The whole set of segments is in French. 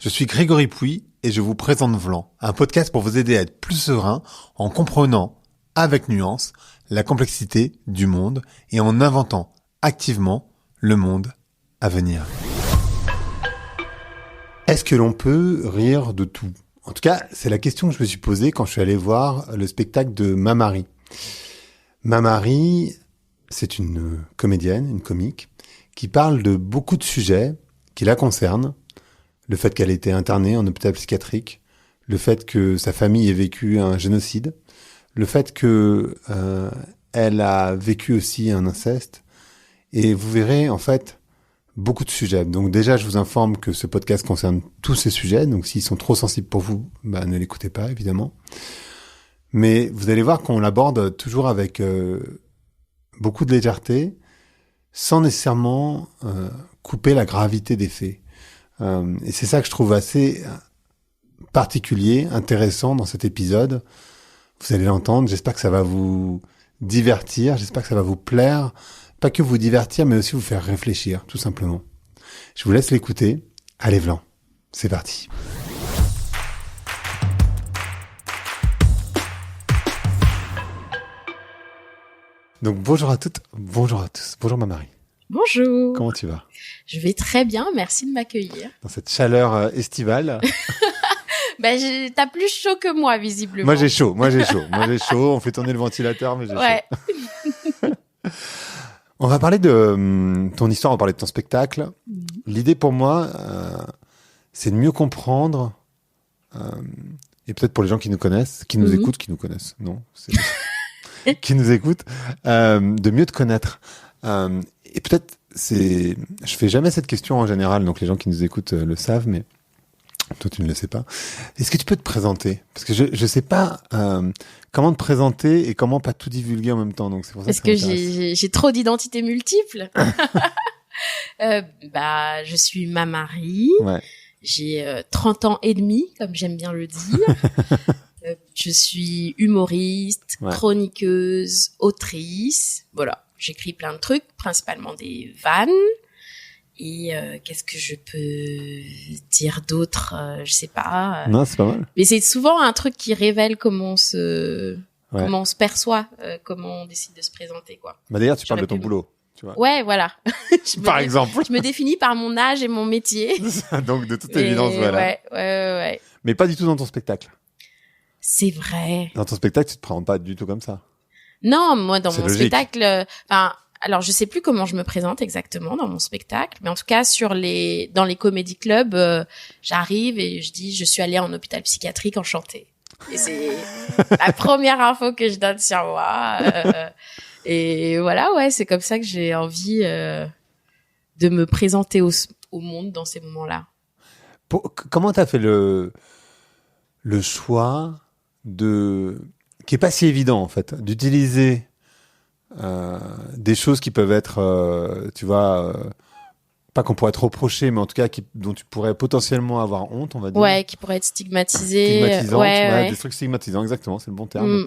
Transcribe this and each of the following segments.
Je suis Grégory Pouy et je vous présente Vlan, un podcast pour vous aider à être plus serein en comprenant, avec nuance, la complexité du monde et en inventant activement le monde à venir. Est-ce que l'on peut rire de tout ? En tout cas, c'est la question que je me suis posée quand je suis allé voir le spectacle de Mamary. Mamary, c'est une comédienne, une comique, qui parle de beaucoup de sujets qui la concernent. Le fait qu'elle ait été internée en hôpital psychiatrique, le fait que sa famille ait vécu un génocide, le fait que elle a vécu aussi un inceste. Et vous verrez, en fait, beaucoup de sujets. Donc déjà, je vous informe que ce podcast concerne tous ces sujets. Donc s'ils sont trop sensibles pour vous, ne l'écoutez pas, évidemment. Mais vous allez voir qu'on l'aborde toujours avec beaucoup de légèreté, sans nécessairement couper la gravité des faits. Et c'est ça que je trouve assez particulier, intéressant dans cet épisode. Vous allez l'entendre, j'espère que ça va vous divertir, j'espère que ça va vous plaire. Pas que vous divertir, mais aussi vous faire réfléchir, tout simplement. Je vous laisse l'écouter. Allez, Vlan, c'est parti. Donc bonjour à toutes, bonjour à tous. Bonjour Mamary. Bonjour. Comment tu vas ? Je vais très bien, merci de m'accueillir. Dans cette chaleur estivale. T'as plus chaud que moi, visiblement. Moi j'ai chaud. On fait tourner le ventilateur, mais j'ai chaud. On va parler de ton histoire, on va parler de ton spectacle. L'idée pour moi, c'est de mieux comprendre, et peut-être pour les gens qui nous connaissent, qui nous écoutent, qui nous connaissent, non, qui nous écoutent, de mieux te connaître. Et peut-être, je fais jamais cette question en général, donc les gens qui nous écoutent le savent, mais toi tu ne le sais pas. Est-ce que tu peux te présenter ? Parce que je sais pas comment te présenter et comment pas tout divulguer en même temps, donc c'est pour ça Parce que j'ai trop d'identités multiples. Je suis Mamary. Ouais. J'ai 30 ans et demi, comme j'aime bien le dire. Je suis humoriste, chroniqueuse, autrice. Voilà, j'écris plein de trucs, principalement des vannes. Et qu'est-ce que je peux dire d'autre ? Je sais pas. Non, c'est pas mal. Mais c'est souvent un truc qui révèle comment on se perçoit, comment on décide de se présenter, quoi. D'ailleurs, tu parles de ton boulot, tu vois. Ouais, voilà. Par exemple. Je me définis par mon âge et mon métier. Donc, de toute évidence, voilà. Ouais. Mais pas du tout dans ton spectacle. C'est vrai. Dans ton spectacle, tu te présentes pas du tout comme ça. Non, moi, dans mon logique. spectacle, alors je sais plus comment je me présente exactement dans mon spectacle, mais en tout cas dans les comédie clubs, j'arrive et je dis je suis allée en hôpital psychiatrique enchantée. Et c'est la première info que je donne sur moi. Et voilà, c'est comme ça que j'ai envie de me présenter au monde dans ces moments-là. Comment t'as fait le choix qui est pas si évident en fait, d'utiliser des choses qui peuvent être, pas qu'on pourrait te reprocher, mais en tout cas dont tu pourrais potentiellement avoir honte, on va dire. Ouais, qui pourraient être stigmatisées. Stigmatisantes, des trucs stigmatisants, exactement, c'est le bon terme.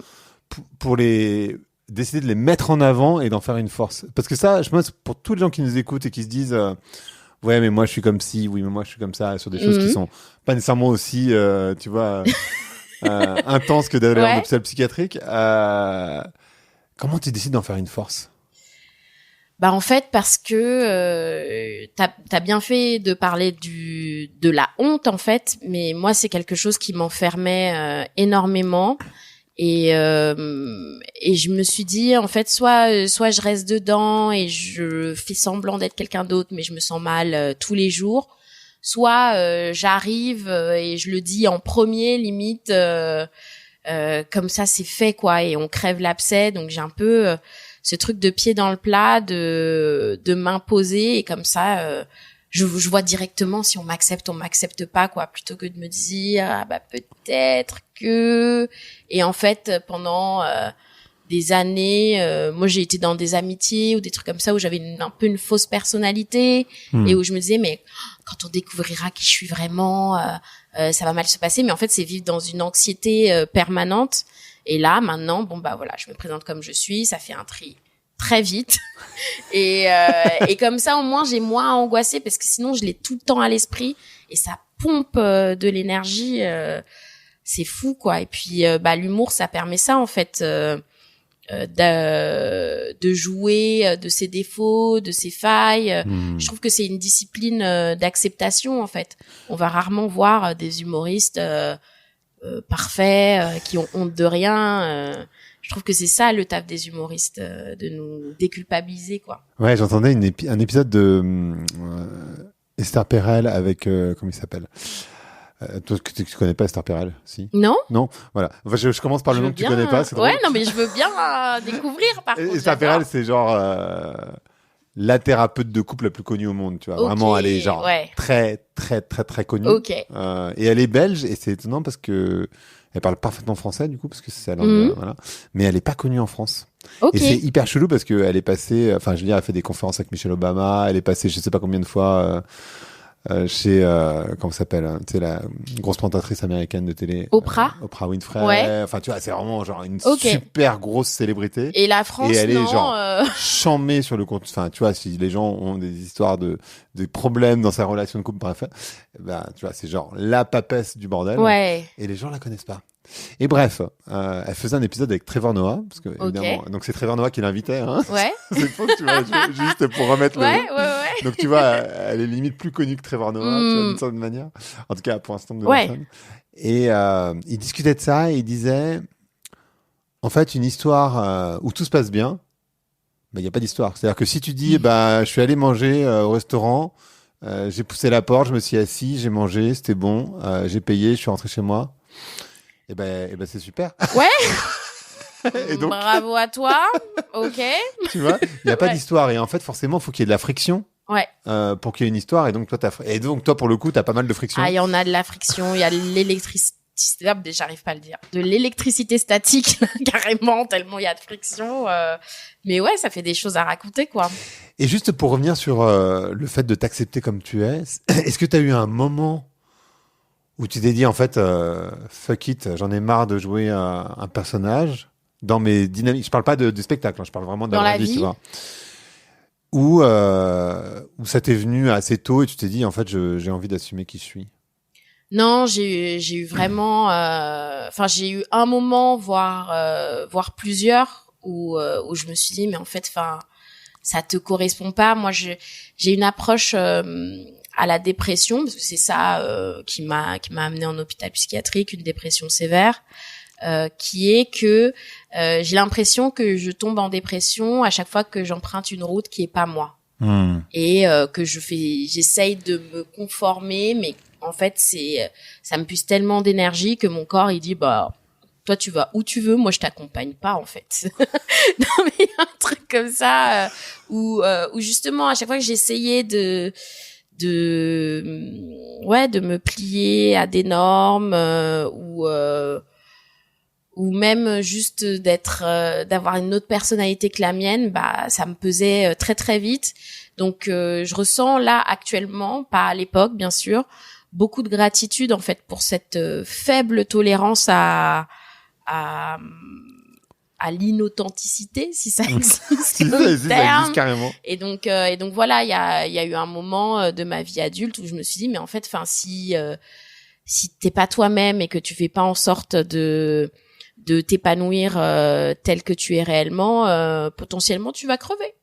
Pour décider de les mettre en avant et d'en faire une force. Parce que ça, je pense, pour tous les gens qui nous écoutent et qui se disent, ouais, mais moi je suis comme ci, oui, mais moi je suis comme ça, sur des choses qui sont pas nécessairement aussi, intenses que d'aller en hôpital psychiatrique. Comment tu décides d'en faire une force ? En fait, parce que t'as bien fait de parler de la honte, en fait, mais moi, c'est quelque chose qui m'enfermait énormément. Et je me suis dit, en fait, soit je reste dedans et je fais semblant d'être quelqu'un d'autre, mais je me sens mal tous les jours. Soit j'arrive et je le dis en premier, limite, comme ça c'est fait, quoi, et on crève l'abcès. Donc j'ai un peu ce truc de pied dans le plat, de m'imposer, et comme ça je vois directement si on m'accepte pas, quoi, plutôt que de me dire peut-être que. Et en fait, pendant des années, moi j'ai été dans des amitiés ou des trucs comme ça où j'avais un peu une fausse personnalité et où je me disais mais quand on découvrira qui je suis vraiment, ça va mal se passer. Mais en fait, c'est vivre dans une anxiété permanente. Et là, maintenant, je me présente comme je suis, ça fait un tri très vite. Et comme ça, au moins, j'ai moins à angoisser, parce que sinon, je l'ai tout le temps à l'esprit. et ça pompe de l'énergie, c'est fou quoi. Et puis l'humour ça permet ça en fait, de jouer de ses défauts, de ses failles. Je trouve que c'est une discipline d'acceptation en fait. On va rarement voir des humoristes parfaits qui ont honte de rien. Je trouve que c'est ça le taf des humoristes, de nous déculpabiliser quoi. Ouais, j'entendais un épisode de Esther Perel avec comment il s'appelle. Toi, tu connais pas Esther Perel, si? Non. Non, voilà. Enfin, je commence par le nom que tu connais pas. C'est ouais, drôle. non, mais je veux bien découvrir par contre. Esther Perel, c'est genre la thérapeute de couple la plus connue au monde, tu vois. Okay, vraiment, elle est genre très, très, très, très connue. Ok. Et elle est belge, et c'est étonnant parce que elle parle parfaitement français, du coup, parce que c'est sa langue, voilà. Mais elle est pas connue en France. Okay. Et c'est hyper chelou parce que elle est passée, enfin, je veux dire, elle fait des conférences avec Michelle Obama, elle est passée, je sais pas combien de fois, chez comment ça s'appelle, tu sais, la grosse présentatrice américaine de télé, Oprah Winfrey. Ouais. Enfin, tu vois, c'est vraiment genre une super grosse célébrité. Et la France, et elle non, est genre chamée sur le compte. Enfin, tu vois, si les gens ont des histoires de problèmes dans sa relation de couple, bref, ben, tu vois, c'est genre la papesse du bordel. Ouais. Et les gens la connaissent pas. Et bref, elle faisait un épisode avec Trevor Noah, parce que évidemment, donc c'est Trevor Noah qui l'invitait, hein. Ouais. C'est faux, tu vois, juste pour remettre le. Ouais. Donc tu vois, elle est limite plus connue que Trevor Noah, tu vois, d'une certaine manière. En tout cas, pour un certain nombre de personnes. Et il discutait de ça et il disait, en fait, une histoire où tout se passe bien, il n'y a pas d'histoire. C'est-à-dire que si tu dis, je suis allé manger au restaurant, j'ai poussé la porte, je me suis assis, j'ai mangé, c'était bon, j'ai payé, je suis rentré chez moi. Et ben c'est super. Ouais. Et donc... Bravo à toi. Ok. Tu vois, il n'y a pas d'histoire. Et en fait, forcément, il faut qu'il y ait de la friction. Ouais. Pour qu'il y ait une histoire. Et donc, toi, pour le coup, t'as pas mal de friction. Ah, il y en a de la friction. Il y a l'électricité. J'arrive pas à le dire. De l'électricité statique, carrément, tellement il y a de friction. Mais ouais, ça fait des choses à raconter, quoi. Et juste pour revenir sur le fait de t'accepter comme tu es, est-ce que t'as eu un moment où tu t'es dit, en fait, fuck it, j'en ai marre de jouer un personnage dans mes dynamiques. Je parle pas de spectacle, hein, je parle vraiment de la vie, tu vois. Ou ça t'est venu assez tôt et tu t'es dit, en fait, j'ai envie d'assumer qui je suis. Non, j'ai eu vraiment, j'ai eu un moment, voire plusieurs, où je me suis dit, mais en fait, ça te correspond pas. Moi, j'ai une approche à la dépression, parce que c'est ça qui m'a amené en hôpital psychiatrique, une dépression sévère, qui est que j'ai l'impression que je tombe en dépression à chaque fois que j'emprunte une route qui est pas moi. Et que j'essaye de me conformer, mais en fait ça me puise tellement d'énergie que mon corps il dit toi tu vas où tu veux, moi je t'accompagne pas en fait. Non mais un truc comme ça où justement à chaque fois que j'essayais de me plier à des normes ou même juste d'avoir une autre personnalité que la mienne, ça me pesait très très vite. Donc je ressens là actuellement, pas à l'époque bien sûr, beaucoup de gratitude en fait pour cette faible tolérance à l'inauthenticité, si ça existe. Si ça existe carrément. Et donc voilà, il y a eu un moment de ma vie adulte où je me suis dit mais en fait si t'es pas toi-même et que tu fais pas en sorte de t'épanouir tel que tu es réellement, potentiellement tu vas crever.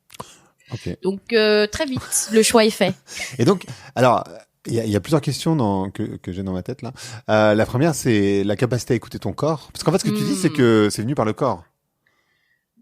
Okay. Donc très vite, le choix est fait. Et donc, alors, il y a plusieurs questions que j'ai dans ma tête là. La première, c'est la capacité à écouter ton corps, parce qu'en fait, ce que tu dis, c'est que c'est venu par le corps.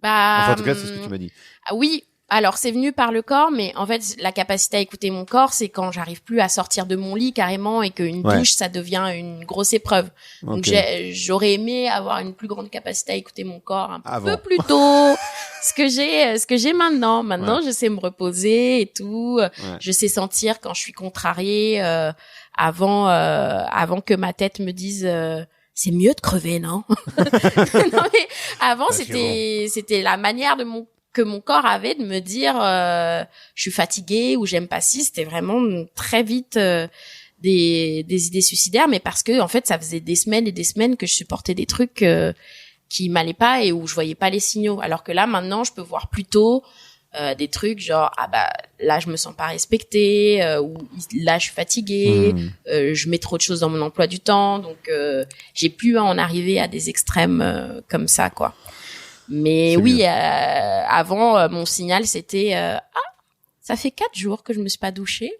Enfin, en tout cas, c'est ce que tu m'as dit. Oui. Alors, c'est venu par le corps, mais en fait, la capacité à écouter mon corps, c'est quand j'arrive plus à sortir de mon lit carrément et qu'une douche, ça devient une grosse épreuve. Donc, j'aurais aimé avoir une plus grande capacité à écouter mon corps un peu plus tôt. ce que j'ai maintenant. Maintenant, je sais me reposer et tout. Je sais sentir quand je suis contrariée, avant que ma tête me dise, c'est mieux de crever, non? Non, mais avant, c'était la manière que mon corps avait de me dire je suis fatiguée ou j'aime pas ci. C'était vraiment très vite des idées suicidaires, mais parce que en fait ça faisait des semaines et des semaines que je supportais des trucs qui m'allaient pas et où je voyais pas les signaux, alors que là maintenant je peux voir plus tôt Des trucs genre là je me sens pas respectée, ou là je suis fatiguée, je mets trop de choses dans mon emploi du temps, donc j'ai pu en arriver à des extrêmes comme ça quoi. Mais C'est oui, mieux. avant mon signal c'était ça fait 4 jours que je me suis pas douchée.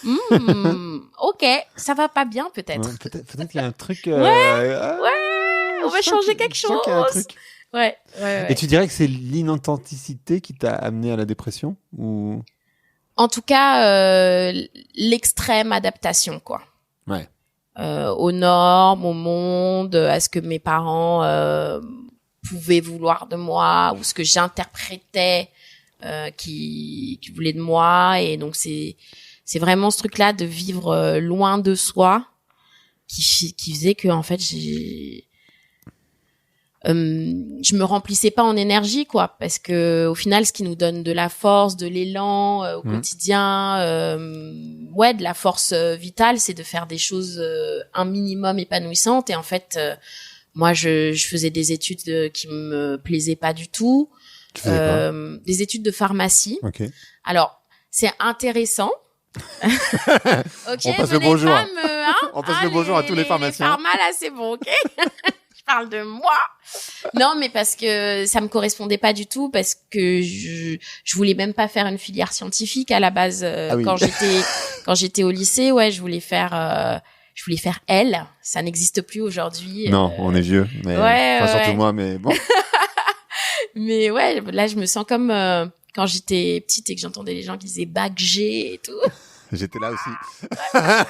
Ok, ça va pas bien peut-être. Ouais, peut-être qu'il y a un truc. On va changer quelque Je sens qu'il y a un chose. truc. Ouais. Et tu dirais que c'est l'inauthenticité qui t'a amené à la dépression ou... En tout cas, l'extrême adaptation, quoi. Ouais. Aux normes, au monde, à ce que mes parents pouvaient vouloir de moi, ou ce que j'interprétais qui voulaient de moi. Et donc, c'est vraiment ce truc-là de vivre loin de soi qui faisait que, en fait, je me remplissais pas en énergie quoi, parce que au final ce qui nous donne de la force, de l'élan au quotidien, de la force vitale, c'est de faire des choses un minimum épanouissantes. Et en fait moi je faisais des études qui me plaisaient pas du tout, Tu faisais quoi? des études de pharmacie. Ok. Alors c'est intéressant. Ok, On passe le venez bonjour. femmes, On passe le bonjour à tous les pharmaciens. Les pharma là c'est bon, ok. Je parle de moi. Non, mais parce que ça me correspondait pas du tout, parce que je voulais même pas faire une filière scientifique à la base. Oui. Quand j'étais au lycée, je voulais faire L. Ça n'existe plus aujourd'hui. Non, on est vieux. Mais... surtout moi, mais bon. Mais là je me sens comme quand j'étais petite et que j'entendais les gens qui disaient bac G et tout. J'étais là aussi.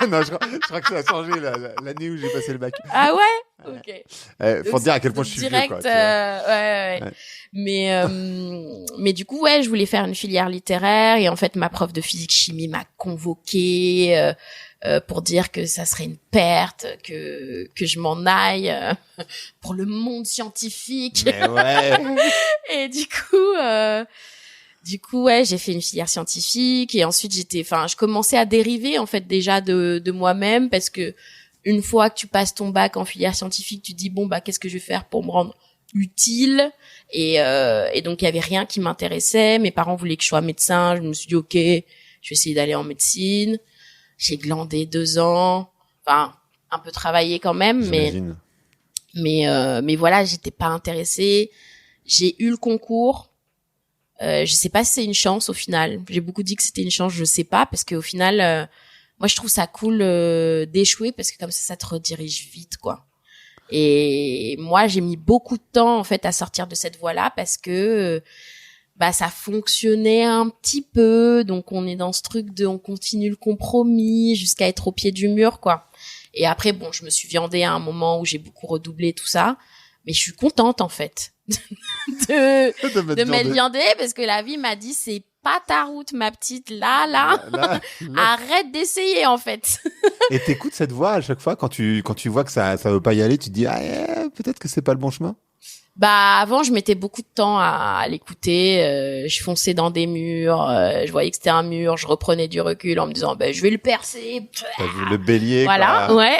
Non, je crois que ça a changé l'année où j'ai passé le bac. Ah ouais? Ok. Faut dire à quel point je suis direct, vieux, quoi. Ouais. Mais du coup, je voulais faire une filière littéraire, et en fait, ma prof de physique-chimie m'a convoquée pour dire que ça serait une perte, que je m'en aille pour le monde scientifique. Mais ouais. Et du coup, j'ai fait une filière scientifique, et ensuite je commençais à dériver en fait déjà de moi-même, parce que une fois que tu passes ton bac en filière scientifique, tu te dis bon qu'est-ce que je vais faire pour me rendre utile, et donc il y avait rien qui m'intéressait. Mes parents voulaient que je sois médecin, je me suis dit ok, je vais essayer d'aller en médecine. J'ai glandé 2 ans, enfin un peu travaillé quand même, J'imagine. mais voilà, j'étais pas intéressée. J'ai eu le concours. Je sais pas si c'est une chance au final. J'ai beaucoup dit que c'était une chance, je sais pas, parce qu'au final, moi je trouve ça cool d'échouer, parce que comme ça te redirige vite quoi. Et moi j'ai mis beaucoup de temps en fait à sortir de cette voie-là, parce que ça fonctionnait un petit peu, donc on est dans ce truc on continue le compromis jusqu'à être au pied du mur quoi. Et après je me suis viandée à un moment où j'ai beaucoup redoublé tout ça, mais je suis contente en fait de m'être viandée, parce que la vie m'a dit c'est pas ta route ma petite, là. Arrête d'essayer en fait. Et t'écoutes cette voix à chaque fois quand tu vois que ça veut pas y aller, tu te dis peut-être que c'est pas le bon chemin. Avant je mettais beaucoup de temps à l'écouter, je fonçais dans des murs, je voyais que c'était un mur, je reprenais du recul en me disant je vais le percer. T'as vu le bélier voilà quoi. Ouais.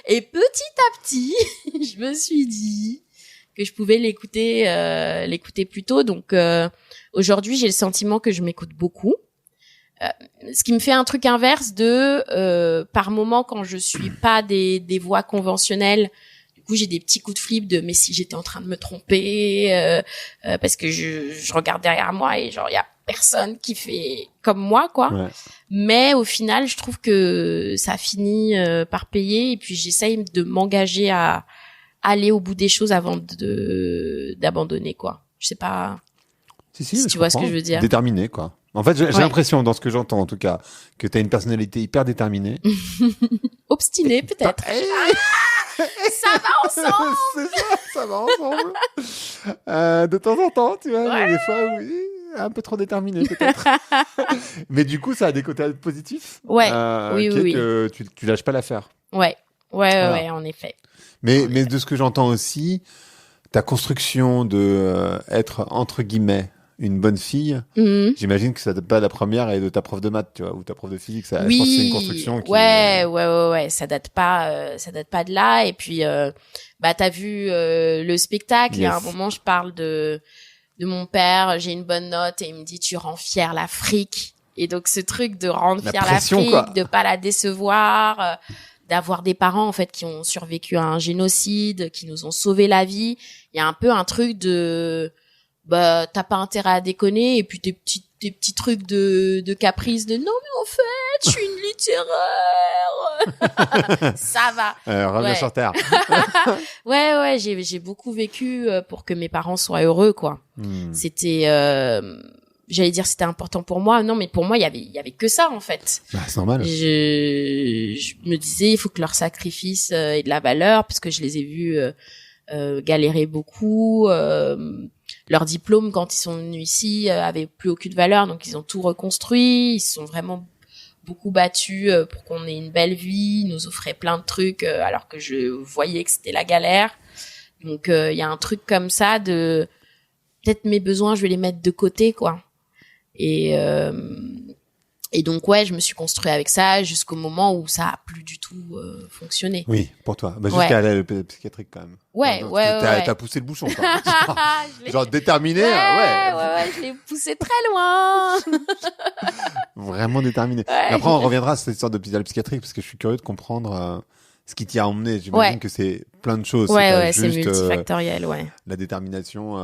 Et petit à petit je me suis dit que je pouvais l'écouter plus tôt. Donc aujourd'hui j'ai le sentiment que je m'écoute beaucoup, ce qui me fait un truc inverse de par moment, quand je suis pas des voix conventionnelles, du coup j'ai des petits coups de flip de mais si j'étais en train de me tromper, parce que je regarde derrière moi et genre il y a personne qui fait comme moi quoi. Ouais. Mais au final je trouve que ça finit par payer, et puis j'essaye de m'engager à aller au bout des choses avant d'abandonner quoi. Je sais pas si tu vois ce que je veux dire. Déterminé quoi. En fait, j'ai l'impression, dans ce que j'entends en tout cas, que t'as une personnalité hyper déterminée. Obstinée peut-être. Ça va ensemble. C'est ça va ensemble. De temps en temps, tu vois, il y a des fois oui, un peu trop déterminé peut-être. Mais du coup, ça a des côtés positifs. Oui. Que tu lâches pas l'affaire. Ouais, en effet. Mais de ce que j'entends aussi, ta construction de être entre guillemets une bonne fille, j'imagine que ça date pas de la première et de ta prof de maths, tu vois, ou ta prof de physique. Ça, je pense que c'est une construction qui... Ouais, ça date pas de là. Et puis, t'as vu le spectacle. Yes. Il y a un moment, je parle de mon père, j'ai une bonne note et il me dit tu rends fière l'Afrique. Et donc ce truc de rendre fière l'Afrique, quoi. De pas la décevoir, d'avoir des parents en fait qui ont survécu à un génocide, qui nous ont sauvé la vie, il y a un peu un truc de bah t'as pas intérêt à déconner et puis tes petits trucs de caprice de non mais en fait je suis une littéraire. Ça va. Reviens sur terre. ouais, j'ai beaucoup vécu pour que mes parents soient heureux quoi. C'était j'allais dire c'était important pour moi, non mais pour moi il y avait que ça en fait. Bah, c'est normal. Je me disais il faut que leur sacrifice ait de la valeur parce que je les ai vus galérer beaucoup. Leur diplôme quand ils sont venus ici avait plus aucune valeur, donc ils ont tout reconstruit. Ils se sont vraiment beaucoup battus pour qu'on ait une belle vie, ils nous offraient plein de trucs alors que je voyais que c'était la galère. Donc il y a un truc comme ça de peut-être mes besoins je vais les mettre de côté quoi. Et donc ouais, je me suis construit avec ça jusqu'au moment où ça a plus du tout fonctionné. Oui, pour toi. Bah, jusqu'à le psychiatrique quand même. Ouais. T'as poussé le bouchon. Genre déterminé. Ouais, je l'ai poussé très loin. Vraiment déterminé. Ouais. Après, on reviendra à cette histoire d'hôpital psychiatrique parce que je suis curieux de comprendre ce qui t'y a emmené. J'imagine que c'est plein de choses. Ouais, c'est multifactoriel, la détermination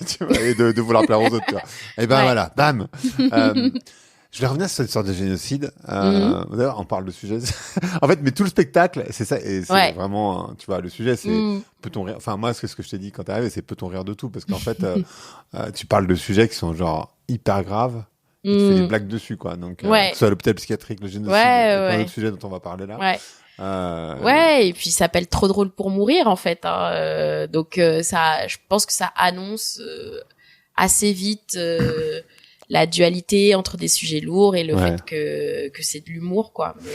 tu vois, et de vouloir plaire aux autres. Tu vois. Et ben voilà, bam. Je vais revenir sur cette sorte de génocide. D'ailleurs, on parle de sujet. En fait, mais tout le spectacle, c'est ça. Et c'est vraiment, tu vois, le sujet, c'est peut-on rire. Enfin, moi, ce que je t'ai dit quand t'es arrivé, c'est peut-on rire de tout, parce qu'en fait, tu parles de sujets qui sont genre hyper graves. Et tu fais des blagues dessus, quoi. Donc, que ce soit l'hôpital psychiatrique, le génocide, plein d'autres sujets dont on va parler là. Ouais, et puis ça s'appelle Trop drôle pour mourir, en fait. Hein. Donc, ça, je pense que ça annonce assez vite. La dualité entre des sujets lourds et le fait que c'est de l'humour, quoi. Mais...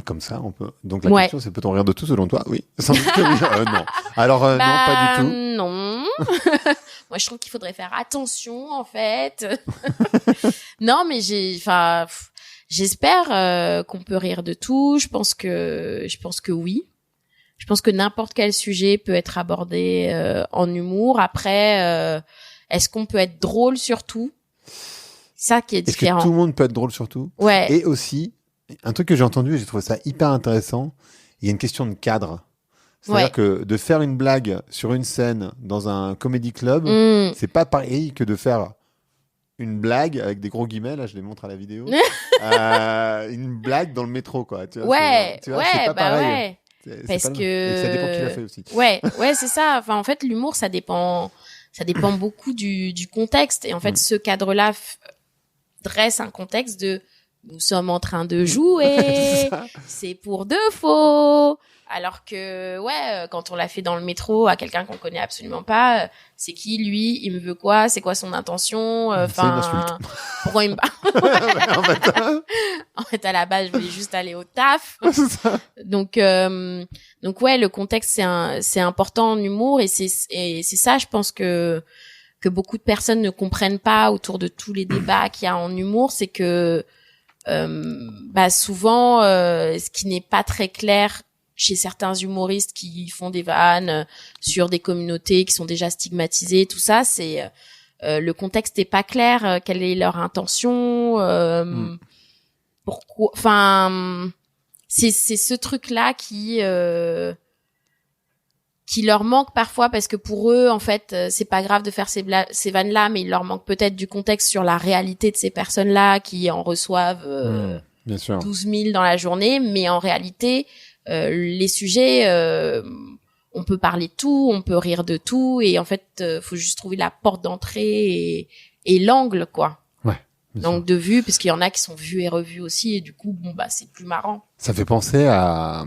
Comme ça, on peut. Donc la question, c'est peut-on rire de tout selon toi? Oui. Sans doute que oui. Non. Alors non, pas du tout. Non. Moi, je trouve qu'il faudrait faire attention, en fait. Non, mais j'espère qu'on peut rire de tout. Je pense que oui. Je pense que n'importe quel sujet peut être abordé en humour. Après, est-ce qu'on peut être drôle sur tout? Ça qui est différent. Est-ce que tout le monde peut être drôle sur tout? Ouais. Et aussi, un truc que j'ai entendu et j'ai trouvé ça hyper intéressant, il y a une question de cadre. C'est-à-dire que de faire une blague sur une scène dans un comedy club, c'est pas pareil que de faire une blague avec des gros guillemets, là je les montre à la vidéo, une blague dans le métro, quoi. Tu vois, c'est pas pareil. Parce que... Et ça dépend qui l'a fait aussi. Ouais, c'est ça. Enfin, en fait, l'humour, ça dépend beaucoup du contexte. Et en fait, ce cadre-là dresse un contexte de nous sommes en train de jouer, c'est pour de faux. Alors que, quand on l'a fait dans le métro à quelqu'un qu'on connaît absolument pas, c'est qui lui, il me veut quoi, c'est quoi son intention, enfin, pourquoi il me parle? En fait, à la base, je voulais juste aller au taf. Donc le contexte c'est important en humour et c'est ça, je pense que beaucoup de personnes ne comprennent pas autour de tous les débats qu'il y a en humour, c'est que souvent ce qui n'est pas très clair chez certains humoristes qui font des vannes sur des communautés qui sont déjà stigmatisées, tout ça, c'est le contexte est pas clair, quelle est leur intention, pourquoi, enfin c'est ce truc là qui leur manque parfois, parce que pour eux en fait c'est pas grave de faire ces vannes là, mais il leur manque peut-être du contexte sur la réalité de ces personnes là qui en reçoivent bien sûr. 12 000 dans la journée, mais en réalité les sujets on peut parler de tout, on peut rire de tout, et en fait faut juste trouver la porte d'entrée et l'angle, quoi. Donc de vue, parce qu'il y en a qui sont vus et revus aussi, et du coup c'est plus marrant. Ça fait penser à,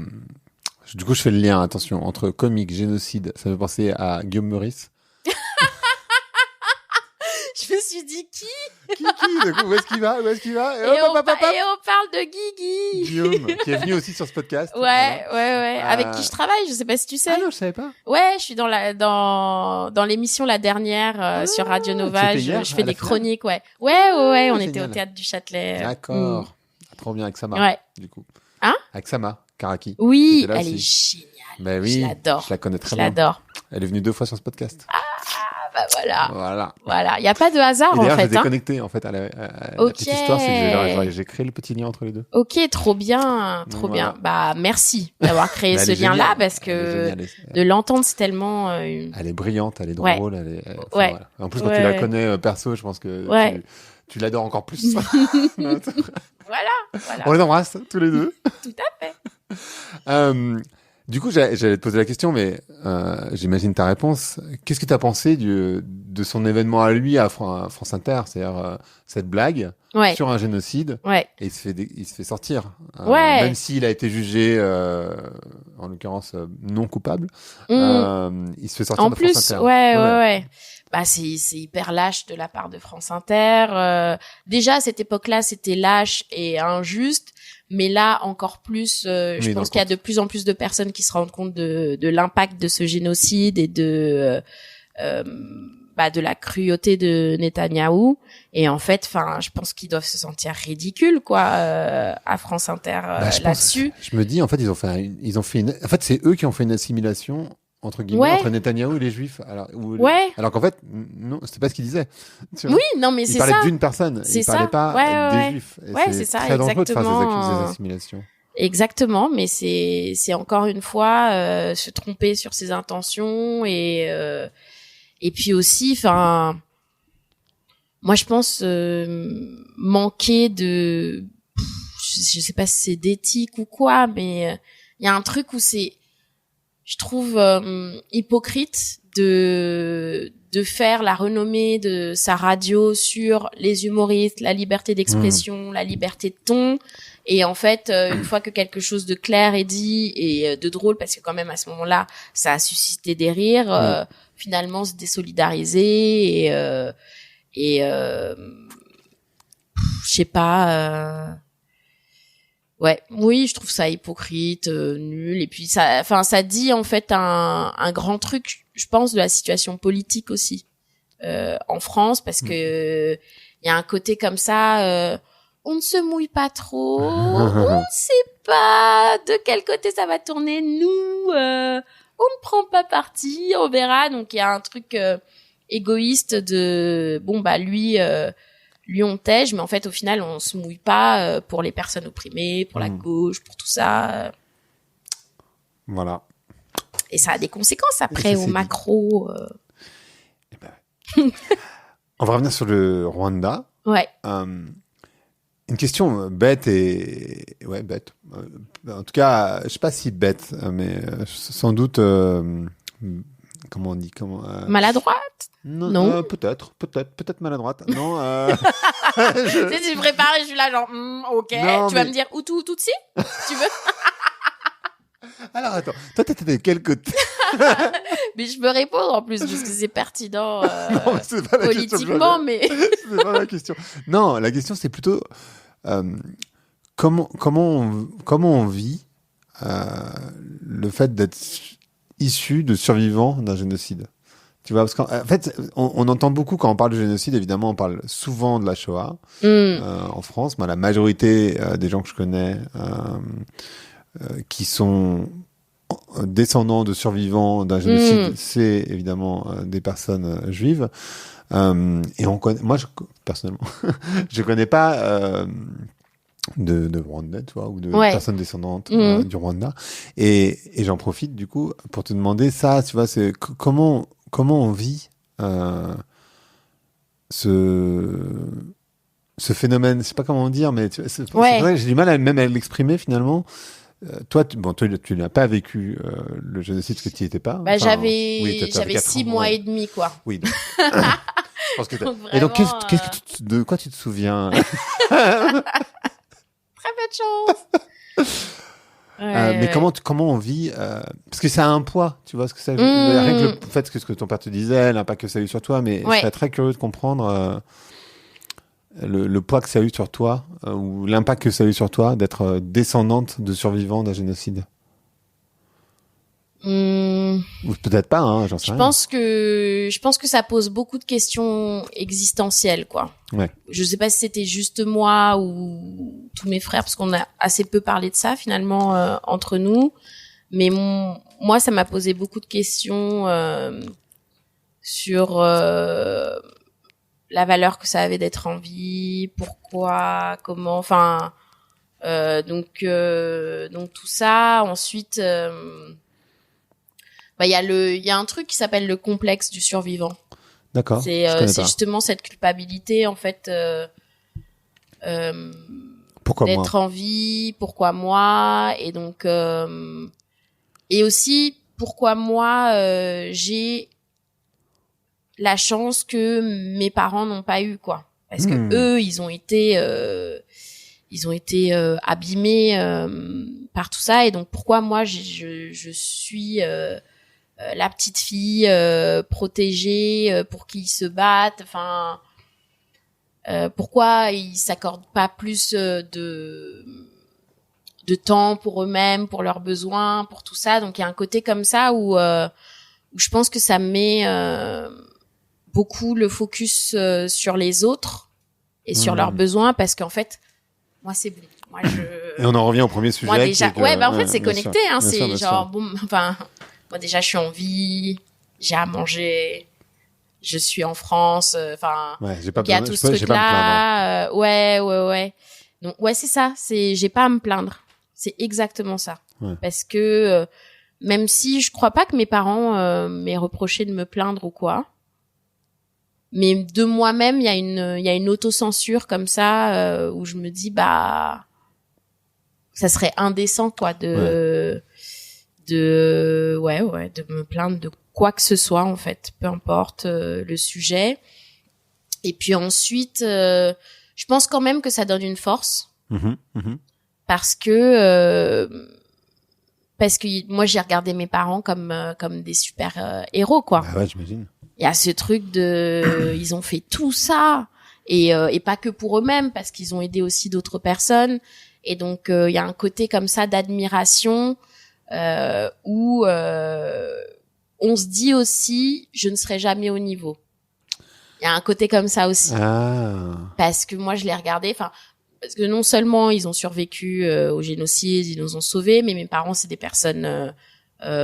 du coup je fais le lien, attention, entre comique, génocide, ça fait penser à Guillaume Meurice. Je me suis dit qui du coup, où est-ce qu'il va et on parle de Guigui. Guillaume, qui est venu aussi sur ce podcast. Ouais. Avec qui je travaille, je sais pas si tu sais. Ah non, je savais pas. Ouais, je suis dans l'émission la dernière sur Radio Nova. Je fais des chroniques, ouais. On était au Théâtre du Châtelet. D'accord. Trop bien, avec Sama. Du coup. Hein? Avec Sama Karaki. Oui, elle est géniale. Bah oui. Je l'adore. Je la connais très bien. Je l'adore. Elle est venue 2 fois sur ce podcast. Bah Voilà. Il y a pas de hasard, et en fait. J'étais connecté, en fait, à la petite histoire, c'est que j'ai créé le petit lien entre les deux. Ok, trop bien. Bien. Bah, merci d'avoir créé ce lien-là, parce que de l'entendre, c'est tellement... Elle est brillante, elle est drôle, voilà. En plus, quand tu la connais perso, je pense que tu l'adores encore plus. Voilà. On les embrasse, tous les deux. Tout à fait. Du coup, j'allais te poser la question, mais j'imagine ta réponse. Qu'est-ce que tu as pensé de son événement à lui à France Inter, c'est-à-dire cette blague sur un génocide, et il se fait sortir, même s'il a été jugé, en l'occurrence non coupable, il se fait sortir en de plus, France Inter. Ouais. Bah c'est hyper lâche de la part de France Inter. Déjà à cette époque-là, c'était lâche et injuste. Mais là, encore plus, je pense qu'il y a de plus en plus de personnes qui se rendent compte de l'impact de ce génocide et de la cruauté de Netanyahou. Et en fait, je pense qu'ils doivent se sentir ridicules, quoi, à France Inter là-dessus. Je me dis, en fait, en fait, c'est eux qui ont fait une assimilation entre guillemets entre Netanyahou et les Juifs. Alors qu'en fait, non, c'était pas ce qu'il disait. Oui, non, mais c'est ça. Il parlait d'une personne. Il parlait pas des Juifs. Et c'est ça, très dangereux de faire exactement. ces assimilations. Exactement, mais c'est encore une fois se tromper sur ses intentions et puis aussi, moi je pense manquer de, je sais pas si c'est d'éthique ou quoi, mais il y a un truc où je trouve hypocrite de faire la renommée de sa radio sur les humoristes, la liberté d'expression, la liberté de ton. Et en fait, une fois que quelque chose de clair est dit et de drôle, parce que quand même à ce moment-là, ça a suscité des rires, finalement se désolidariser et je sais pas. Oui, je trouve ça hypocrite, nul. Et puis ça dit en fait un grand truc, je pense, de la situation politique aussi en France, parce que il y a un côté comme ça. On ne se mouille pas trop, on ne sait pas de quel côté ça va tourner. Nous, on ne prend pas parti, on verra. Donc il y a un truc égoïste de lui on tège, mais en fait au final on se mouille pas pour les personnes opprimées, pour la gauche, pour tout ça. Voilà. Et ça a des conséquences après au macro. On va revenir sur le Rwanda. Ouais. Une question bête bête. En tout cas, je sais pas si bête, mais sans doute. Comment on dit maladroite? Non. Peut-être maladroite. Non. Tu sais, tu me prépares et je suis là genre ok. Non, tu vas me dire Hutu ou Tutsi si tu veux. Alors attends, toi t'étais de quel côté? Mais je peux répondre en plus parce que c'est pertinent non, c'est pas politiquement, mais c'est pas la question. Non, la question c'est plutôt comment on vit le fait d'être issu de survivants d'un génocide. Tu vois, parce qu'en fait, on entend beaucoup quand on parle de génocide, évidemment, on parle souvent de la Shoah en France. La majorité des gens que je connais qui sont descendants de survivants d'un génocide, c'est évidemment des personnes juives. Et moi, personnellement, je connais pas de Rwandais, tu vois, ou de personnes descendantes du Rwanda. Et j'en profite du coup pour te demander ça, tu vois, c'est comment on vit ce phénomène, je sais pas comment dire, mais c'est vrai que j'ai du mal même à l'exprimer finalement. Toi, tu n'as pas vécu le génocide parce que tu n'y étais pas. J'avais 6 mois et demi, quoi. Oui. Donc, je pense que et donc, de quoi tu te souviens? Très peu de chance. Mais comment on vit parce que ça a un poids, tu vois, ce que ça. Rien que le fait que ce que ton père te disait, l'impact que ça a eu sur toi, mais je serais très curieux de comprendre. Le poids que ça a eu sur toi, ou l'impact que ça a eu sur toi d'être descendante de survivants d'un génocide. Ou peut-être pas, hein, j'en sais rien. Je pense que ça pose beaucoup de questions existentielles, quoi. Ouais. Je sais pas si c'était juste moi ou tous mes frères, parce qu'on a assez peu parlé de ça finalement entre nous. Mais moi, ça m'a posé beaucoup de questions sur la valeur que ça avait d'être en vie, pourquoi, comment, enfin donc tout ça. Ensuite il y a un truc qui s'appelle le complexe du survivant. D'accord. C'est justement cette culpabilité en fait pourquoi d'être moi en vie, pourquoi moi, et donc et aussi pourquoi moi j'ai la chance que mes parents n'ont pas eu, quoi, parce que eux ils ont été abîmés par tout ça, et donc pourquoi moi je suis la petite fille protégée pour qu'ils se battent, enfin pourquoi ils s'accordent pas plus de temps pour eux-mêmes, pour leurs besoins, pour tout ça. Donc il y a un côté comme ça où je pense que ça met beaucoup le focus sur les autres et sur leurs besoins, parce qu'en fait moi c'est bon. Moi Et on en revient au premier sujet. Moi déjà en fait c'est bien connecté, sûr, hein, bien c'est sûr, bien genre sûr. bon, enfin moi déjà je suis en vie, j'ai à manger, je suis en France, enfin Ouais, j'ai pas il y a besoin, tout ce j'ai pas à me plaindre. truc là, ouais. Donc ouais, c'est ça, j'ai pas à me plaindre. C'est exactement ça. Ouais. Parce que même si je crois pas que mes parents m'aient reproché de me plaindre ou quoi, mais de moi-même, il y a une autocensure comme ça où je me dis bah ça serait indécent, quoi, de me plaindre de quoi que ce soit, en fait, peu importe le sujet. Et puis ensuite je pense quand même que ça donne une force, parce que moi j'ai regardé mes parents comme des super héros, quoi. Ah ouais, j'imagine. Il y a ce truc de ils ont fait tout ça, et pas que pour eux-mêmes, parce qu'ils ont aidé aussi d'autres personnes, et donc il y a un côté comme ça d'admiration où on se dit aussi je ne serai jamais au niveau. Il y a un côté comme ça aussi. Parce que moi je l'ai regardé, enfin parce que non seulement ils ont survécu au génocide, ils nous ont sauvés, mais mes parents c'est des personnes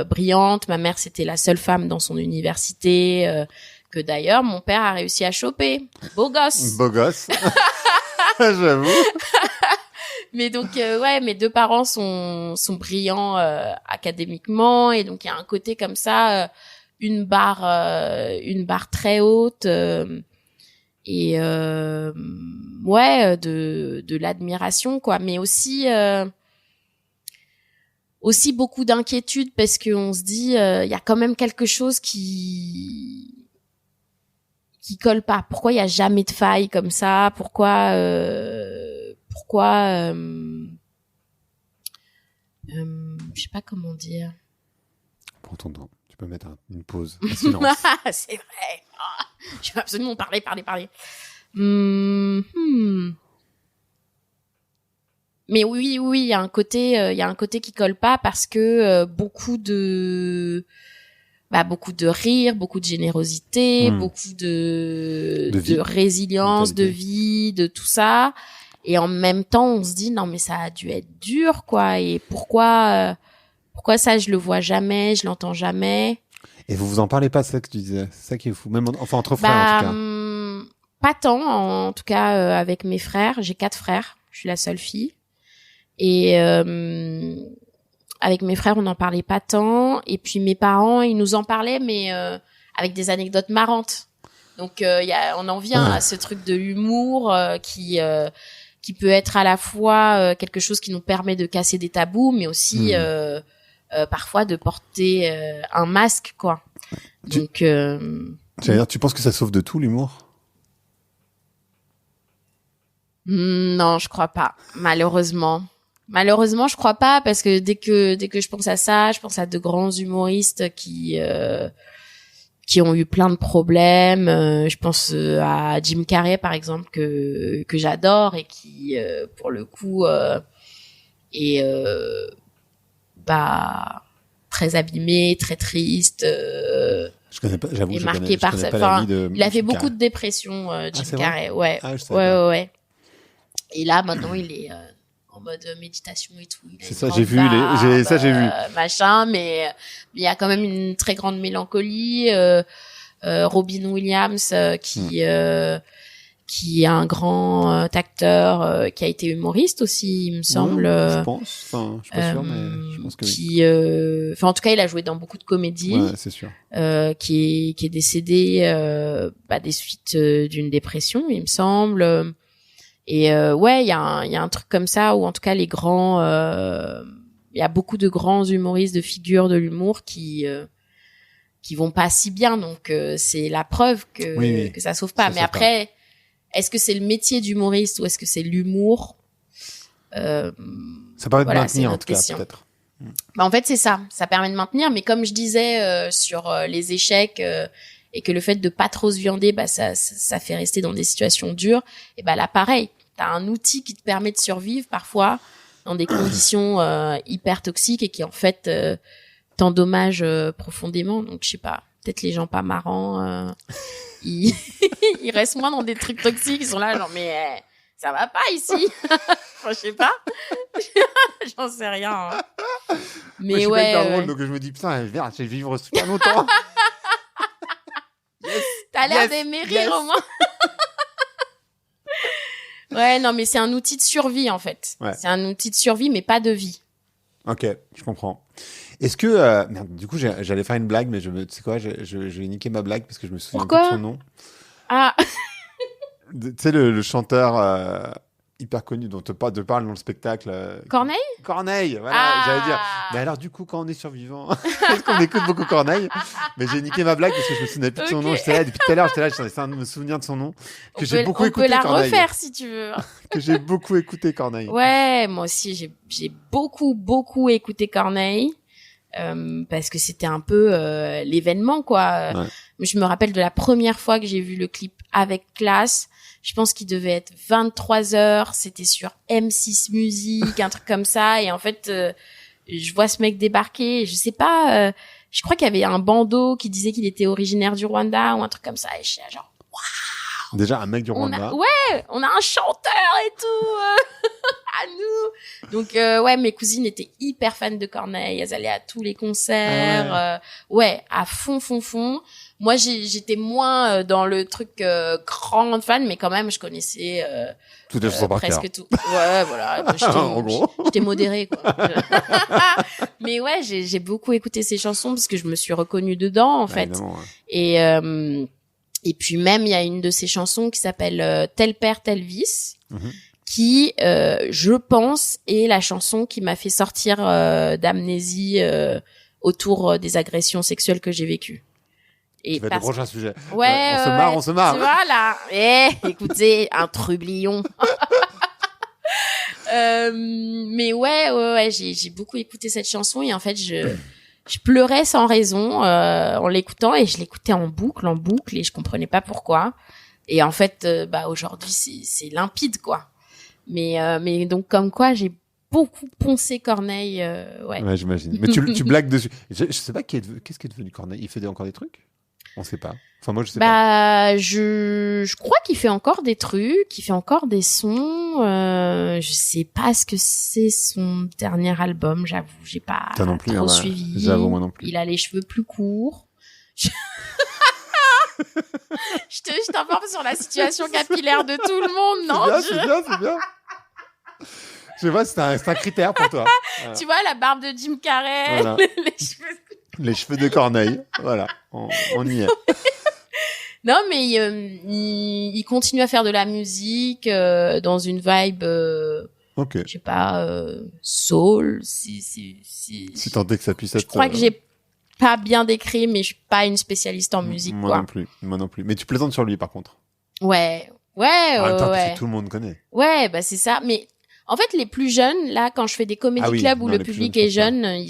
brillantes. Ma mère c'était la seule femme dans son université, que d'ailleurs mon père a réussi à choper. Beau gosse. Beau gosse. J'avoue. Mais donc mes deux parents sont brillants académiquement, et donc il y a un côté comme ça, une barre très haute, et de l'admiration, quoi, mais aussi beaucoup d'inquiétude, parce que on se dit il y a quand même quelque chose qui colle pas. Pourquoi il y a jamais de faille comme ça? Pourquoi je sais pas comment dire. Prends ton temps. Tu peux mettre une pause, un silence. C'est vrai. Je veux absolument parler. Mais oui, il y a un côté qui colle pas, parce que beaucoup de rire, beaucoup de générosité, beaucoup de résilience, de vie, de tout ça. Et en même temps, on se dit non mais ça a dû être dur, quoi. Et pourquoi ça je le vois jamais, je l'entends jamais. Et vous en parlez pas, c'est ça que tu disais. C'est ça qui est fou. Même enfin entre frères, en tout cas. Pas tant, en tout cas avec mes frères. J'ai 4 frères. Je suis la seule fille. Et avec mes frères, on n'en parlait pas tant. Et puis mes parents, ils nous en parlaient, mais avec des anecdotes marrantes. Donc on en vient à ce truc de l'humour qui peut être à la fois quelque chose qui nous permet de casser des tabous, mais aussi parfois de porter un masque, quoi. Donc dire, tu penses que ça sauve de tout, l'humour? Non, je crois pas. Malheureusement, je crois pas, parce que dès que je pense à ça, je pense à de grands humoristes qui ont eu plein de problèmes. Je pense à Jim Carrey, par exemple, que j'adore, et qui pour le coup est très abîmé, très triste. Je connais pas, j'avoue, est marqué par ça. Enfin, il a fait beaucoup de dépression, Jim Carrey. Ouais. Ouais. Et là, maintenant, il est en mode méditation et tout. C'est ça, j'ai vu. Machin, mais il y a quand même une très grande mélancolie. Robin Williams qui est un grand acteur qui a été humoriste aussi, il me semble. Je pense. Enfin, je suis pas sûr, mais je pense que oui. En tout cas, il a joué dans beaucoup de comédies. Ouais, c'est sûr. Qui est décédé des suites d'une dépression, il me semble. Et il y a un truc comme ça où en tout cas les grands, il y a beaucoup de grands humoristes, de figures de l'humour qui vont pas si bien. Donc c'est la preuve que ça sauve pas. Mais après, est-ce que c'est le métier d'humoriste ou est-ce que c'est l'humour? Ça permet de maintenir en tout cas, peut-être. En fait, c'est ça. Ça permet de maintenir. Mais comme je disais sur les échecs et que le fait de pas trop se viander, ça fait rester dans des situations dures. Et là, pareil, t'as un outil qui te permet de survivre parfois dans des conditions hyper toxiques et qui en fait t'endommagent profondément. Donc, je sais pas. Peut-être les gens pas marrants, ils restent moins dans des trucs toxiques. Ils sont là, genre mais ça va pas ici. Je sais pas. J'en sais rien. Hein. Mais moi, je suis pas drôle, donc je me dis putain, merde, je vais vivre super longtemps. Yes, t'as l'air d'aimer rire au moins. Ouais, non, mais c'est un outil de survie en fait. Ouais. C'est un outil de survie, mais pas de vie. Ok, je comprends. Est-ce que merde, du coup, j'allais faire une blague, mais tu sais quoi, je vais niquer ma blague parce que je me souviens plus de son nom. Ah. Tu sais le chanteur hyper connu dont te parle dans le spectacle. Corneille, voilà. Ah. J'allais dire. Mais alors du coup, quand on est survivant, est-ce qu'on écoute beaucoup Corneille? Mais j'ai niqué ma blague parce que je me souvenais plus de son nom. J'étais là depuis tout à l'heure, j'essayais de me souvenir de son nom. Que j'ai beaucoup écouté Corneille. On peut la refaire si tu veux. Que j'ai beaucoup écouté Corneille. Ouais, moi aussi j'ai beaucoup écouté Corneille. Parce que c'était un peu l'événement quoi. Ouais. Je me rappelle de la première fois que j'ai vu le clip avec classe. Je pense qu'il devait être 23h, c'était sur M6 Musique, un truc comme ça et en fait je vois ce mec débarquer, et je sais pas je crois qu'il y avait un bandeau qui disait qu'il était originaire du Rwanda ou un truc comme ça et je suis genre waouh. Déjà un mec du Rwanda. On a un chanteur et tout. À nous. Donc mes cousines étaient hyper fans de Corneille, elles allaient à tous les concerts, à fond. Moi j'étais moins dans le truc grande fan, mais quand même je connaissais presque tout. Ouais, voilà, j'étais modérée quoi. Mais ouais, j'ai beaucoup écouté ces chansons parce que je me suis reconnue dedans en fait. Et puis même il y a une de ces chansons qui s'appelle Tel père tel vice. Qui, je pense, est la chanson qui m'a fait sortir d'amnésie autour des agressions sexuelles que j'ai vécues. Et tu vas te un sujet. Ouais, on se marre. Tu vois, là. Écoutez, un trublion. Mais j'ai beaucoup écouté cette chanson et en fait, je pleurais sans raison en l'écoutant et je l'écoutais en boucle et je comprenais pas pourquoi. Et en fait, aujourd'hui, c'est limpide, quoi. Mais donc comme quoi j'ai beaucoup poncé Corneille ouais j'imagine mais tu blagues dessus je sais pas qu'est-ce qui est devenu Corneille, il fait encore des trucs, on sait pas, enfin moi je sais pas. Je crois qu'il fait encore des trucs, il fait encore des sons, je sais pas ce que c'est son dernier album, j'avoue, j'ai pas trop suivi. J'avoue, moi non plus. Il a les cheveux plus courts. Je t'informe sur la situation capillaire de tout le monde, non? C'est bien. Je vois, c'est un critère pour toi. Voilà. Tu vois, la barbe de Jim Carrey, voilà. Les cheveux de Corneille, voilà, on y est. Non, mais il continue à faire de la musique dans une vibe, je sais pas, soul. Si tant est que ça puisse être. Je crois que j'ai pas bien décrit, mais je suis pas une spécialiste en musique. Moi non plus. Mais tu plaisantes sur lui, par contre. Ouais. En même temps, parce que tout le monde connaît. Ouais, c'est ça. Mais en fait, les plus jeunes, là, quand je fais des comédie clubs où le public est jeune,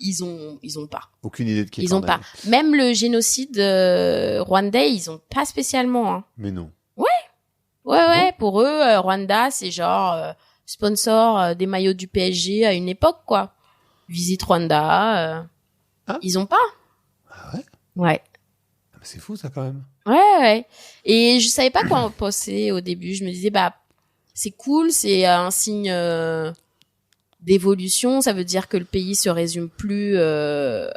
ils ont pas. Aucune idée de qui est Ils ont pas. Même le génocide rwandais, ils ont pas spécialement. Hein. Mais non. Ouais. Pour eux, Rwanda, c'est genre sponsor des maillots du PSG à une époque, quoi. Visite Rwanda. Ils ont pas. Ah ouais? Ouais. C'est fou, ça, quand même. Ouais. Et je savais pas quoi en penser au début. Je me disais, c'est cool, c'est un signe d'évolution. Ça veut dire que le pays se résume plus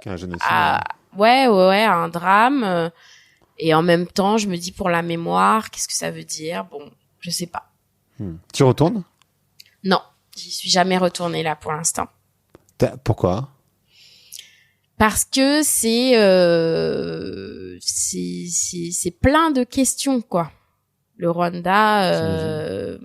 qu'un génocide. à un drame. Et en même temps, je me dis pour la mémoire, qu'est-ce que ça veut dire? Bon, je sais pas. Tu retournes? Non, j'y suis jamais retournée là pour l'instant. Pourquoi? Parce que c'est plein de questions, quoi. Le Rwanda,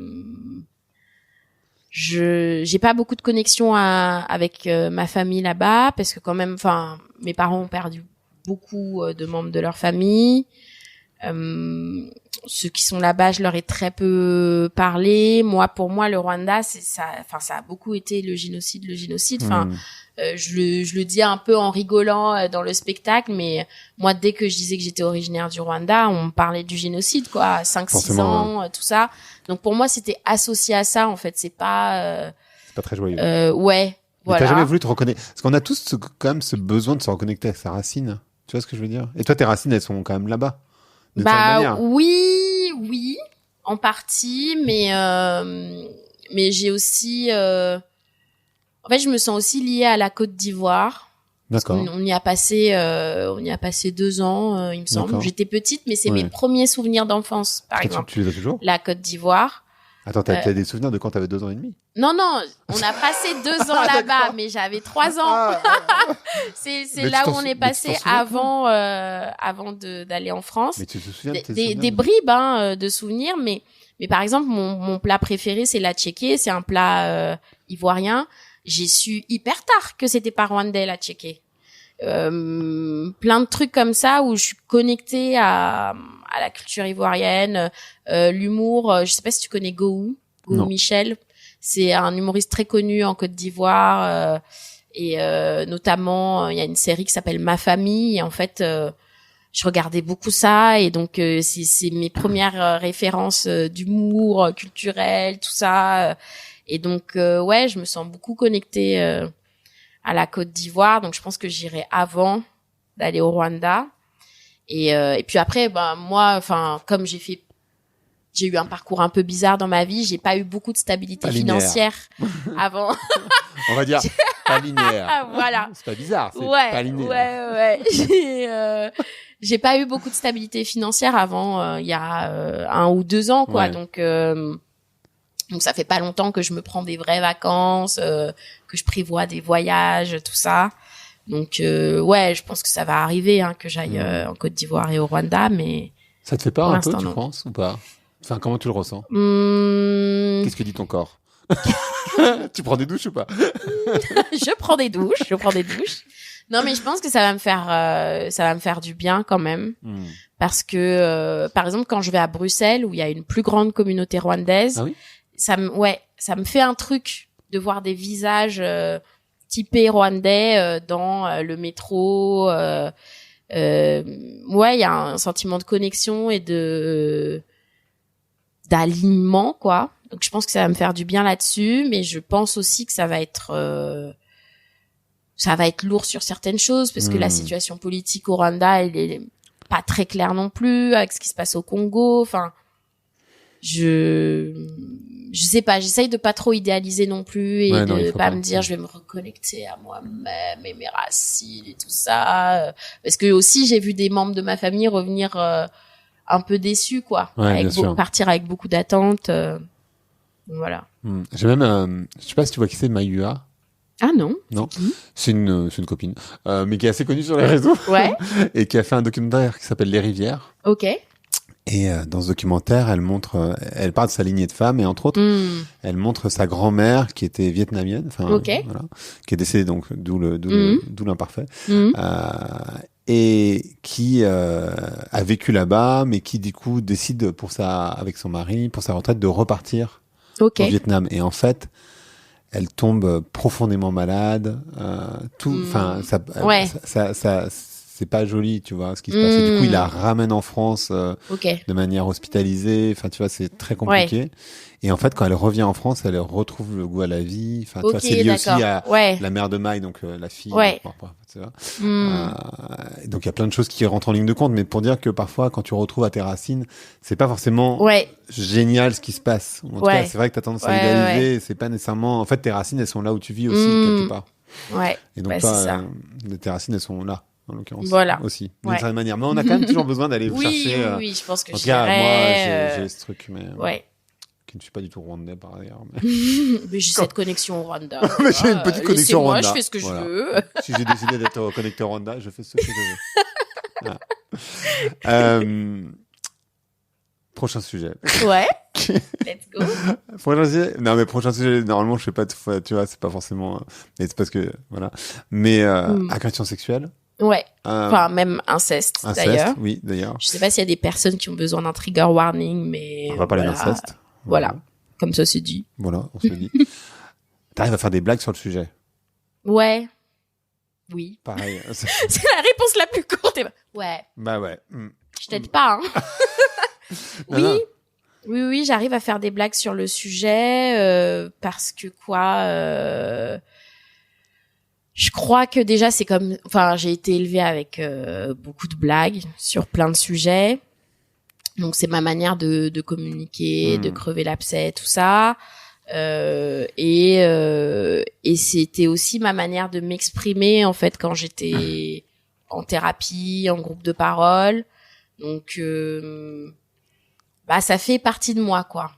j'ai pas beaucoup de connexion avec ma famille là-bas, parce que quand même, enfin, mes parents ont perdu beaucoup de membres de leur famille. Ceux qui sont là-bas, je leur ai très peu parlé. Pour moi, le Rwanda, ça a beaucoup été le génocide. Enfin, je le dis un peu en rigolant dans le spectacle, mais moi, dès que je disais que j'étais originaire du Rwanda, on me parlait du génocide, quoi, 5-6 ans, tout ça. Donc pour moi, c'était associé à ça, en fait. C'est pas très joyeux. Ouais, voilà. T'as jamais voulu te reconnecter? Parce qu'on a tous quand même ce besoin de se reconnecter avec sa racine. Tu vois ce que je veux dire? Et toi, tes racines, elles sont quand même là-bas. Oui, en partie, mais j'ai aussi, en fait, je me sens aussi liée à la Côte d'Ivoire. D'accord. On y a passé 2 ans, il me semble. D'accord. J'étais petite, mais c'est mes premiers souvenirs d'enfance, par exemple. Tu les as toujours? La Côte d'Ivoire. Attends, t'as des souvenirs de quand t'avais 2 ans et demi? Non, on a passé 2 ans là-bas, mais j'avais 3 ans. C'est là où on est passé avant d'aller en France. Mais tu te souviens de tes des bribes de souvenirs, mais par exemple, mon plat préféré, c'est la tchéké, c'est un plat ivoirien. J'ai su hyper tard que c'était pas rwandais, la tchéké. Plein de trucs comme ça où je suis connectée à la culture ivoirienne, l'humour. Je sais pas si tu connais Gou Michel. C'est un humoriste très connu en Côte d'Ivoire et notamment il y a une série qui s'appelle Ma Famille. Et en fait, je regardais beaucoup ça et donc c'est mes premières références d'humour culturel, tout ça. Et donc ouais, je me sens beaucoup connectée à la Côte d'Ivoire. Donc je pense que j'irai avant d'aller au Rwanda. Et puis après, moi, enfin, comme j'ai eu un parcours un peu bizarre dans ma vie, j'ai pas eu beaucoup de stabilité financière avant. On va dire pas linéaire. Voilà. C'est pas bizarre, c'est pas linéaire. Ouais. J'ai pas eu beaucoup de stabilité financière avant il y a 1 ou 2 ans, quoi. Ouais. Donc ça fait pas longtemps que je me prends des vraies vacances, que je prévois des voyages, tout ça. Donc ouais, je pense que ça va arriver que j'aille en Côte d'Ivoire et au Rwanda, mais ça te fait peur un peu, tu penses, ou pas? Enfin, comment tu le ressens? Qu'est-ce que dit ton corps? Tu prends des douches ou pas? Je prends des douches. Non, mais je pense que ça va me faire du bien quand même, parce que par exemple quand je vais à Bruxelles où il y a une plus grande communauté rwandaise, ah oui, ça me fait un truc de voir des visages typés rwandais dans le métro. Ouais, il y a un sentiment de connexion et d'alignement, quoi. Donc je pense que ça va me faire du bien là-dessus, mais je pense aussi que ça va être lourd sur certaines choses parce que la situation politique au Rwanda, elle est pas très claire non plus avec ce qui se passe au Congo. Enfin, je sais pas, j'essaye de pas trop idéaliser non plus et de pas me dire je vais me reconnecter à moi-même et mes racines et tout ça, parce que aussi j'ai vu des membres de ma famille revenir un peu déçus, quoi, partir avec beaucoup d'attentes, voilà. J'ai même je sais pas si tu vois qui c'est, Mayua. Ah non. C'est une copine, mais qui est assez connue sur les réseaux. Ouais. Et qui a fait un documentaire qui s'appelle Les Rivières. Ok. Et dans ce documentaire, elle parle de sa lignée de femmes et entre autres, elle montre sa grand-mère qui était vietnamienne, voilà, qui est décédée, donc d'où l'imparfait, et qui a vécu là-bas, mais qui du coup décide avec son mari pour sa retraite de repartir au Vietnam. Et en fait, elle tombe profondément malade, ça c'est pas joli, tu vois, ce qui se passe. Et du coup, il la ramène en France de manière hospitalisée. Enfin, tu vois, c'est très compliqué. Ouais. Et en fait, quand elle revient en France, elle retrouve le goût à la vie. Enfin, tu vois, c'est lié aussi à la mère de Maï, donc la fille. Ouais. Tu vois. Donc, il y a plein de choses qui rentrent en ligne de compte. Mais pour dire que parfois, quand tu retrouves à tes racines, c'est pas forcément génial ce qui se passe. En tout cas, c'est vrai que t'as tendance à idéaliser. C'est pas nécessairement... En fait, tes racines, elles sont là où tu vis aussi, quelque part. Ouais. Et donc, toi, tes racines, elles sont là. en l'occurrence. Voilà. Aussi, d'une certaine manière. Mais on a quand même toujours besoin d'aller chercher. Oui, je pense que en tout cas, moi, j'ai ce truc, mais ouais. qui ne suis pas du tout rwandais par ailleurs. Mais j'ai cette connexion au Rwanda. Mais j'ai une petite connexion au Rwanda. Moi, je fais ce que je veux. Si j'ai décidé d'être connecté au Rwanda, je fais ce que je veux. Voilà. Prochain sujet. Ouais. Let's go. Prochain sujet. Non, mais prochain sujet, normalement, je fais pas tout, tu vois, c'est pas forcément, mais c'est parce que, voilà. Mais, agression sexuelle. Ouais. Enfin, même inceste, d'ailleurs. Oui, d'ailleurs. Je sais pas s'il y a des personnes qui ont besoin d'un trigger warning, mais. On va parler d'inceste. Voilà. Comme ça, c'est dit. Voilà, on se le dit. T'arrives à faire des blagues sur le sujet. Ouais. Oui. Pareil. C'est la réponse la plus courte. Ouais. Bah ouais. Je t'aide pas, hein. Non, non. Oui, j'arrive à faire des blagues sur le sujet parce que je crois que déjà c'est comme, enfin, j'ai été élevée avec beaucoup de blagues sur plein de sujets, donc c'est ma manière de communiquer, de crever l'abcès, tout ça, et c'était aussi ma manière de m'exprimer en fait quand j'étais en thérapie, en groupe de parole, donc ça fait partie de moi, quoi.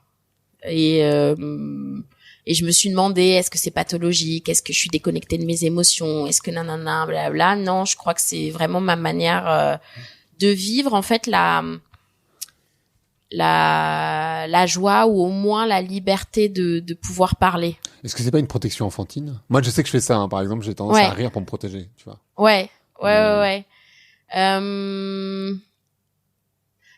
Et je me suis demandé, est-ce que c'est pathologique? Est-ce que je suis déconnectée de mes émotions? Est-ce que nanana, blabla? Non, je crois que c'est vraiment ma manière de vivre, en fait, la joie ou au moins la liberté de pouvoir parler. Est-ce que c'est pas une protection enfantine? Moi, je sais que je fais ça, hein. Par exemple, j'ai tendance à rire pour me protéger, tu vois. Ouais.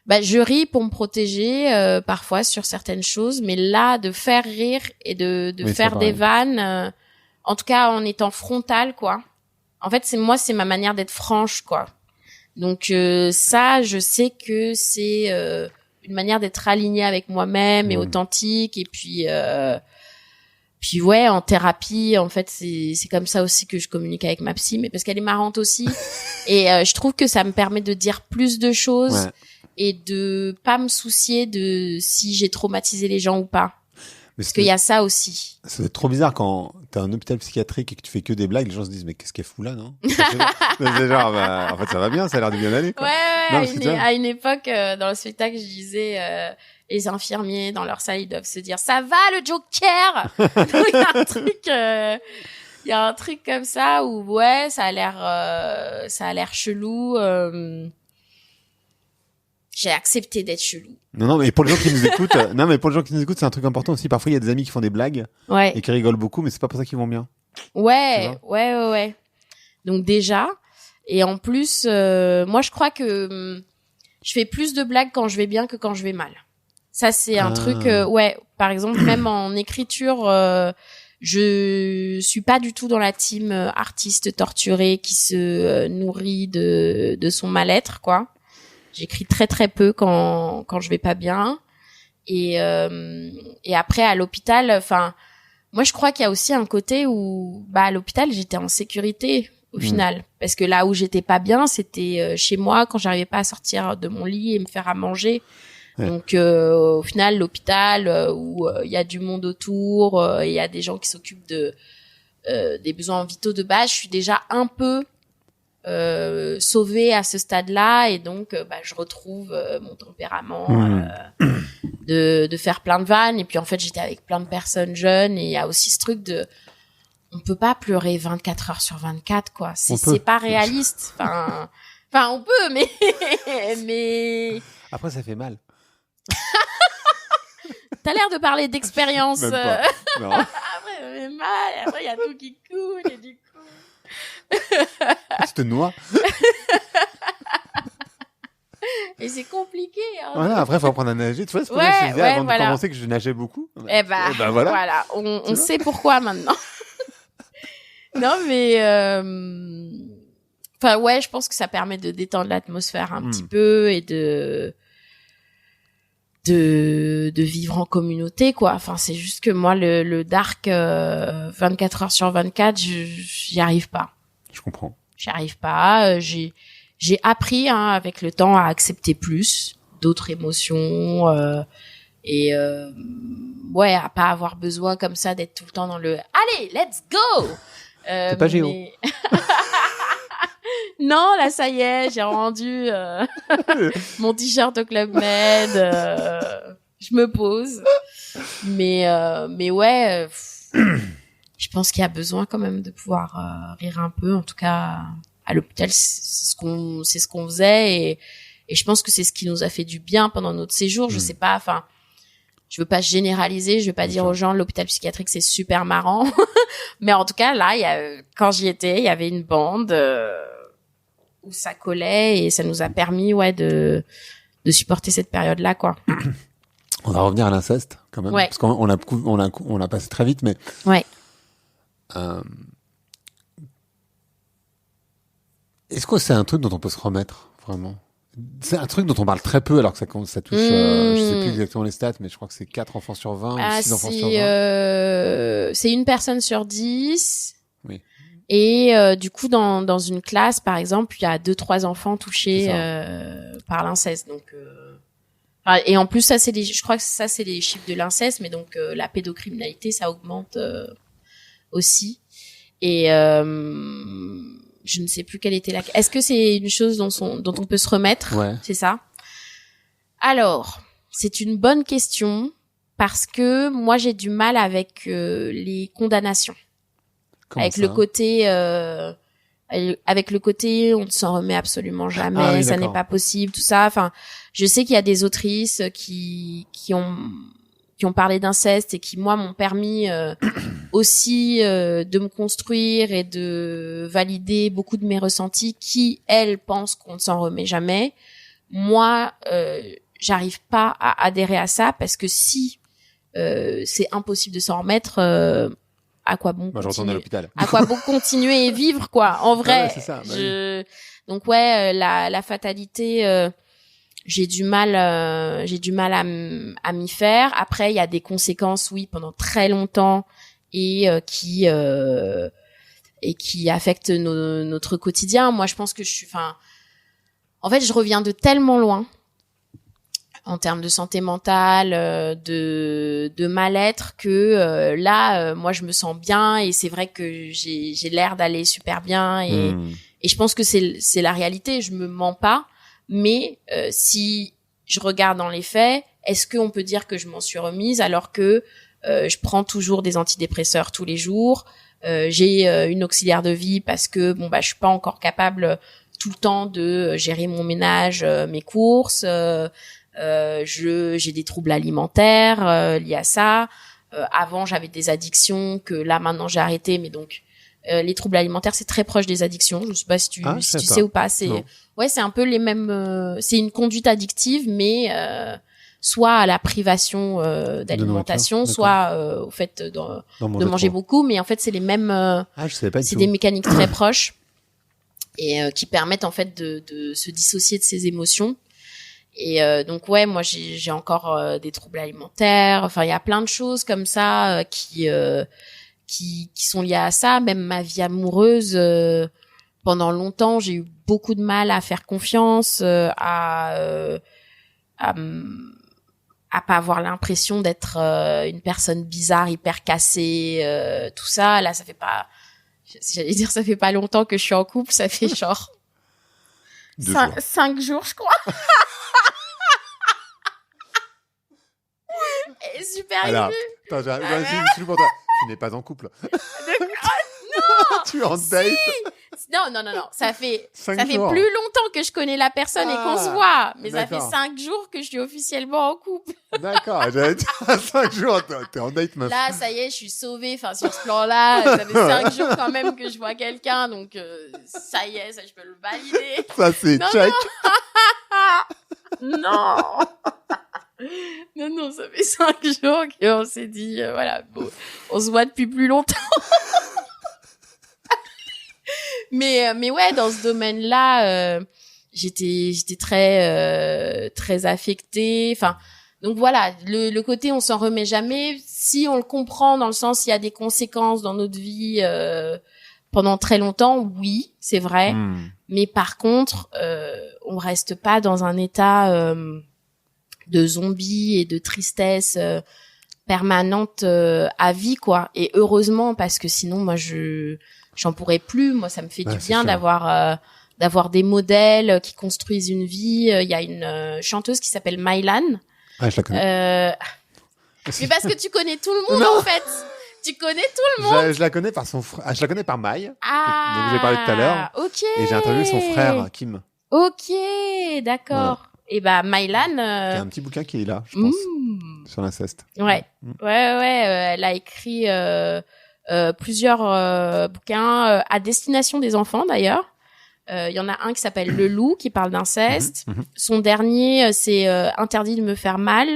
Je ris pour me protéger parfois sur certaines choses, mais là de faire rire et de faire des vannes, en tout cas en étant frontal, quoi. En fait, c'est ma manière d'être franche, quoi. Donc ça, je sais que c'est une manière d'être alignée avec moi-même et authentique. Et puis ouais, en thérapie, en fait, c'est comme ça aussi que je communique avec ma psy, mais parce qu'elle est marrante aussi. Et je trouve que ça me permet de dire plus de choses. Ouais. Et de pas me soucier de si j'ai traumatisé les gens ou pas. Parce qu'il y a ça aussi. C'est trop bizarre quand t'es un hôpital psychiatrique et que tu fais que des blagues, les gens se disent mais qu'est-ce qu'elle fout là, non? C'est genre en fait ça va bien, ça a l'air de bien aller, quoi. Ouais, à une époque dans le spectacle, je disais les infirmiers dans leur salle, ils doivent se dire ça va le Joker. Donc il y a un truc comme ça où ouais, ça a l'air chelou. J'ai accepté d'être chelou. Non, mais pour les gens qui nous écoutent, c'est un truc important aussi. Parfois, il y a des amis qui font des blagues et qui rigolent beaucoup, mais c'est pas pour ça qu'ils vont bien. Ouais. Donc déjà, et en plus, moi, je crois que je fais plus de blagues quand je vais bien que quand je vais mal. Ça, c'est un truc, par exemple, même en écriture, je suis pas du tout dans la team artiste torturé qui se nourrit de son mal-être, quoi. J'écris très très peu quand je vais pas bien et après à l'hôpital, enfin moi je crois qu'il y a aussi un côté où à l'hôpital j'étais en sécurité au final parce que là où j'étais pas bien c'était chez moi quand j'arrivais pas à sortir de mon lit et me faire à manger. Donc au final l'hôpital où il y a du monde autour, il y a des gens qui s'occupent des besoins vitaux de base, je suis déjà un peu sauvée à ce stade-là et donc je retrouve mon tempérament de faire plein de vannes et puis en fait j'étais avec plein de personnes jeunes et il y a aussi ce truc de on peut pas pleurer 24 heures sur 24 quoi, c'est pas réaliste, enfin on peut mais après ça fait mal. T'as l'air de parler d'expérience. Même pas. Non. Après ça fait mal, après il y a tout qui coule et du coup tu te noies. Et c'est compliqué. Hein. Voilà, après, il faut apprendre à nager. Tu vois, c'est pour ça que je disais avant de commencer que je nageais beaucoup. Voilà. On sait pourquoi maintenant. Non, mais... Enfin, ouais, je pense que ça permet de détendre l'atmosphère un petit peu et de vivre en communauté, quoi. Enfin, c'est juste que moi, le dark 24 heures sur 24, j'y arrive pas. Je comprends. J'y arrive pas. J'ai appris avec le temps à accepter plus d'autres émotions et à pas avoir besoin comme ça d'être tout le temps dans le allez let's go. T'es pas Géo. Non, là, ça y est, j'ai rendu mon t-shirt au Club Med. Je me pose. Mais ouais, je pense qu'il y a besoin quand même de pouvoir rire un peu. En tout cas, à l'hôpital, c'est ce qu'on faisait. Et je pense que c'est ce qui nous a fait du bien pendant notre séjour. Je sais pas, enfin, je veux pas généraliser. Je veux pas dire aux gens, l'hôpital psychiatrique, c'est super marrant. Mais en tout cas, là, quand j'y étais, il y avait une bande où ça collait et ça nous a permis, de supporter cette période-là, quoi. On va revenir à l'inceste, quand même. Ouais. Parce qu'on l'a passé très vite, mais. Ouais. Est-ce que c'est un truc dont on peut se remettre, vraiment? C'est un truc dont on parle très peu, alors que ça touche, je sais plus exactement les stats, mais je crois que c'est 4 enfants sur 20 ou 6 enfants sur 20. C'est une personne sur 10. Oui. Et du coup, dans une classe, par exemple, il y a 2-3 enfants touchés par l'inceste. Donc, et en plus, je crois que ça, c'est les chiffres de l'inceste, mais donc la pédocriminalité, ça augmente aussi. Et je ne sais plus quelle était Est-ce que c'est une chose dont on peut se remettre? Ouais. C'est ça? Alors, c'est une bonne question parce que moi, j'ai du mal avec les condamnations. Avec le côté on ne s'en remet absolument jamais, ça n'est pas possible, tout ça. Enfin, je sais qu'il y a des autrices qui ont parlé d'inceste et qui, moi, m'ont permis aussi de me construire et de valider beaucoup de mes ressentis qui, elles, pensent qu'on ne s'en remet jamais. Moi, j'arrive pas à adhérer à ça parce que si c'est impossible de s'en remettre, à quoi bon retourne à l'hôpital. À quoi bon continuer et vivre, quoi. En vrai, ouais, c'est ça, donc la fatalité, j'ai du mal à m'y faire. Après, il y a des conséquences, oui, pendant très longtemps et qui affectent notre quotidien. Moi, je pense que en fait, je reviens de tellement loin en termes de santé mentale, de mal-être, que moi je me sens bien et c'est vrai que j'ai l'air d'aller super bien et je pense que c'est la réalité, je me mens pas, mais si je regarde dans les faits, est-ce qu'on peut dire que je m'en suis remise alors que je prends toujours des antidépresseurs tous les jours, j'ai une auxiliaire de vie parce que je suis pas encore capable tout le temps de gérer mon ménage, mes courses, j'ai des troubles alimentaires liés à ça. Avant, j'avais des addictions que là maintenant j'ai arrêté, mais donc les troubles alimentaires, c'est très proche des addictions. Je sais pas si tu sais ou pas. C'est un peu les mêmes. C'est une conduite addictive, mais soit à la privation d'alimentation, soit au fait de manger beaucoup. Mais en fait, c'est les mêmes. Je savais pas. C'est des mécaniques très proches et qui permettent en fait de se dissocier de ses émotions. Et donc moi j'ai encore des troubles alimentaires. Enfin, il y a plein de choses comme ça qui sont liées à ça. Même ma vie amoureuse, pendant longtemps, j'ai eu beaucoup de mal à faire confiance, à pas avoir l'impression d'être une personne bizarre, hyper cassée, tout ça. Là, ça fait pas longtemps que je suis en couple. Ça fait genre 5 jours, je crois. Super. Alors, attends, j'ai une solution pour toi. Tu n'es pas en couple. Non. Tu es en date. Non. Ça fait jours. plus longtemps que je connais la personne et qu'on se voit. Mais ça fait 5 jours que je suis officiellement en couple. D'accord. J'allais dire 5 jours. T'es en date, meuf. Là, ça y est, je suis sauvée. Enfin, sur ce plan-là, ça fait 5 jours quand même que je vois quelqu'un. Donc, ça y est, ça, je peux le valider. Ça, c'est check. Non. Non, ça fait 5 jours qu'on s'est dit, on se voit depuis plus longtemps. mais ouais, dans ce domaine-là, j'étais très affectée. Enfin, donc voilà, le côté on s'en remet jamais. Si on le comprend dans le sens il y a des conséquences dans notre vie pendant très longtemps, oui, c'est vrai. Mais par contre, on reste pas dans un état de zombie et de tristesse permanente à vie, quoi. Et heureusement, parce que sinon moi j'en pourrais plus. Moi, ça me fait du bien d'avoir d'avoir des modèles qui construisent une vie. Il y a une chanteuse qui s'appelle Mylan. Ah, je la connais. Mais parce que tu connais tout le monde, en fait. Tu connais tout le monde. Je la connais par son frère. Je la connais par Maï. Ah. Donc j'ai parlé tout à l'heure. Ok. Et j'ai interviewé son frère, Kim. Ok, d'accord. Et bah, Mylan. Qui a un petit bouquin qui est là, je pense. Sur l'inceste. Ouais. Ouais. Elle a écrit plusieurs bouquins à destination des enfants, d'ailleurs. Il y en a un qui s'appelle Le Loup, qui parle d'inceste. Son dernier, c'est Interdit de me faire mal.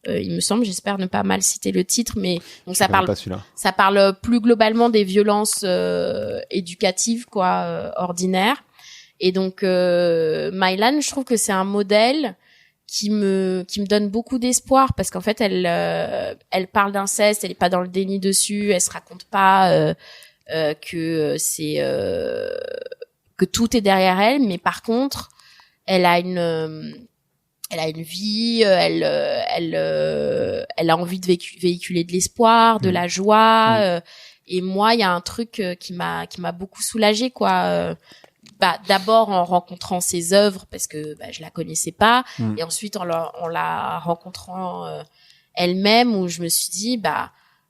Il me semble, j'espère ne pas mal citer le titre, mais donc ça parle plus globalement des violences éducatives, quoi, ordinaires. Et donc Mylan, je trouve que c'est un modèle qui me donne beaucoup d'espoir, parce qu'en fait elle parle d'inceste, elle est pas dans le déni dessus, elle se raconte pas que c'est que tout est derrière elle, mais par contre elle a une vie, elle a envie de véhiculer de l'espoir, de la joie. Et moi, il y a un truc qui m'a beaucoup soulagée, quoi. D'abord en rencontrant ses œuvres, parce que je la connaissais pas, et ensuite en la rencontrant elle-même, où je me suis dit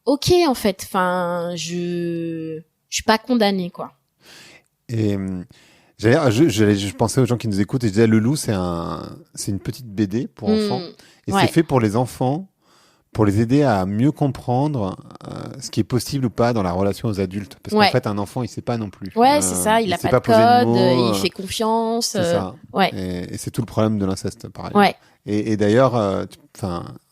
ok, en fait, enfin je suis pas condamnée, quoi. Et je pensais aux gens qui nous écoutent et je disais, Le Loup, c'est une petite BD pour enfants. Et c'est fait pour les enfants, pour les aider à mieux comprendre ce qui est possible ou pas dans la relation aux adultes. Parce qu'en fait, un enfant, il sait pas non plus. Ouais, c'est ça, il a pas de code, il fait confiance. C'est ça. Ouais. Et c'est tout le problème de l'inceste, pareil. Ouais. Et d'ailleurs,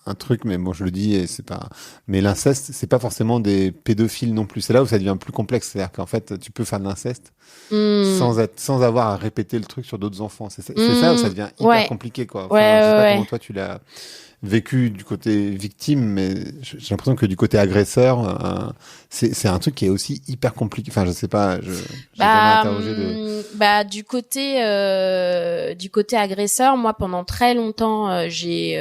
un truc, mais bon, je le dis, et c'est pas, mais l'inceste, c'est pas forcément des pédophiles non plus. C'est là où ça devient plus complexe. C'est-à-dire qu'en fait, tu peux faire de l'inceste sans avoir à répéter le truc sur d'autres enfants. C'est ça où ça devient hyper compliqué, quoi. Enfin, je sais pas comment toi tu l'as vécu du côté victime, mais j'ai l'impression que du côté agresseur, c'est un truc qui est aussi hyper compliqué. Enfin, je sais pas, j'ai jamais interrogé du côté agresseur, moi pendant très longtemps, j'ai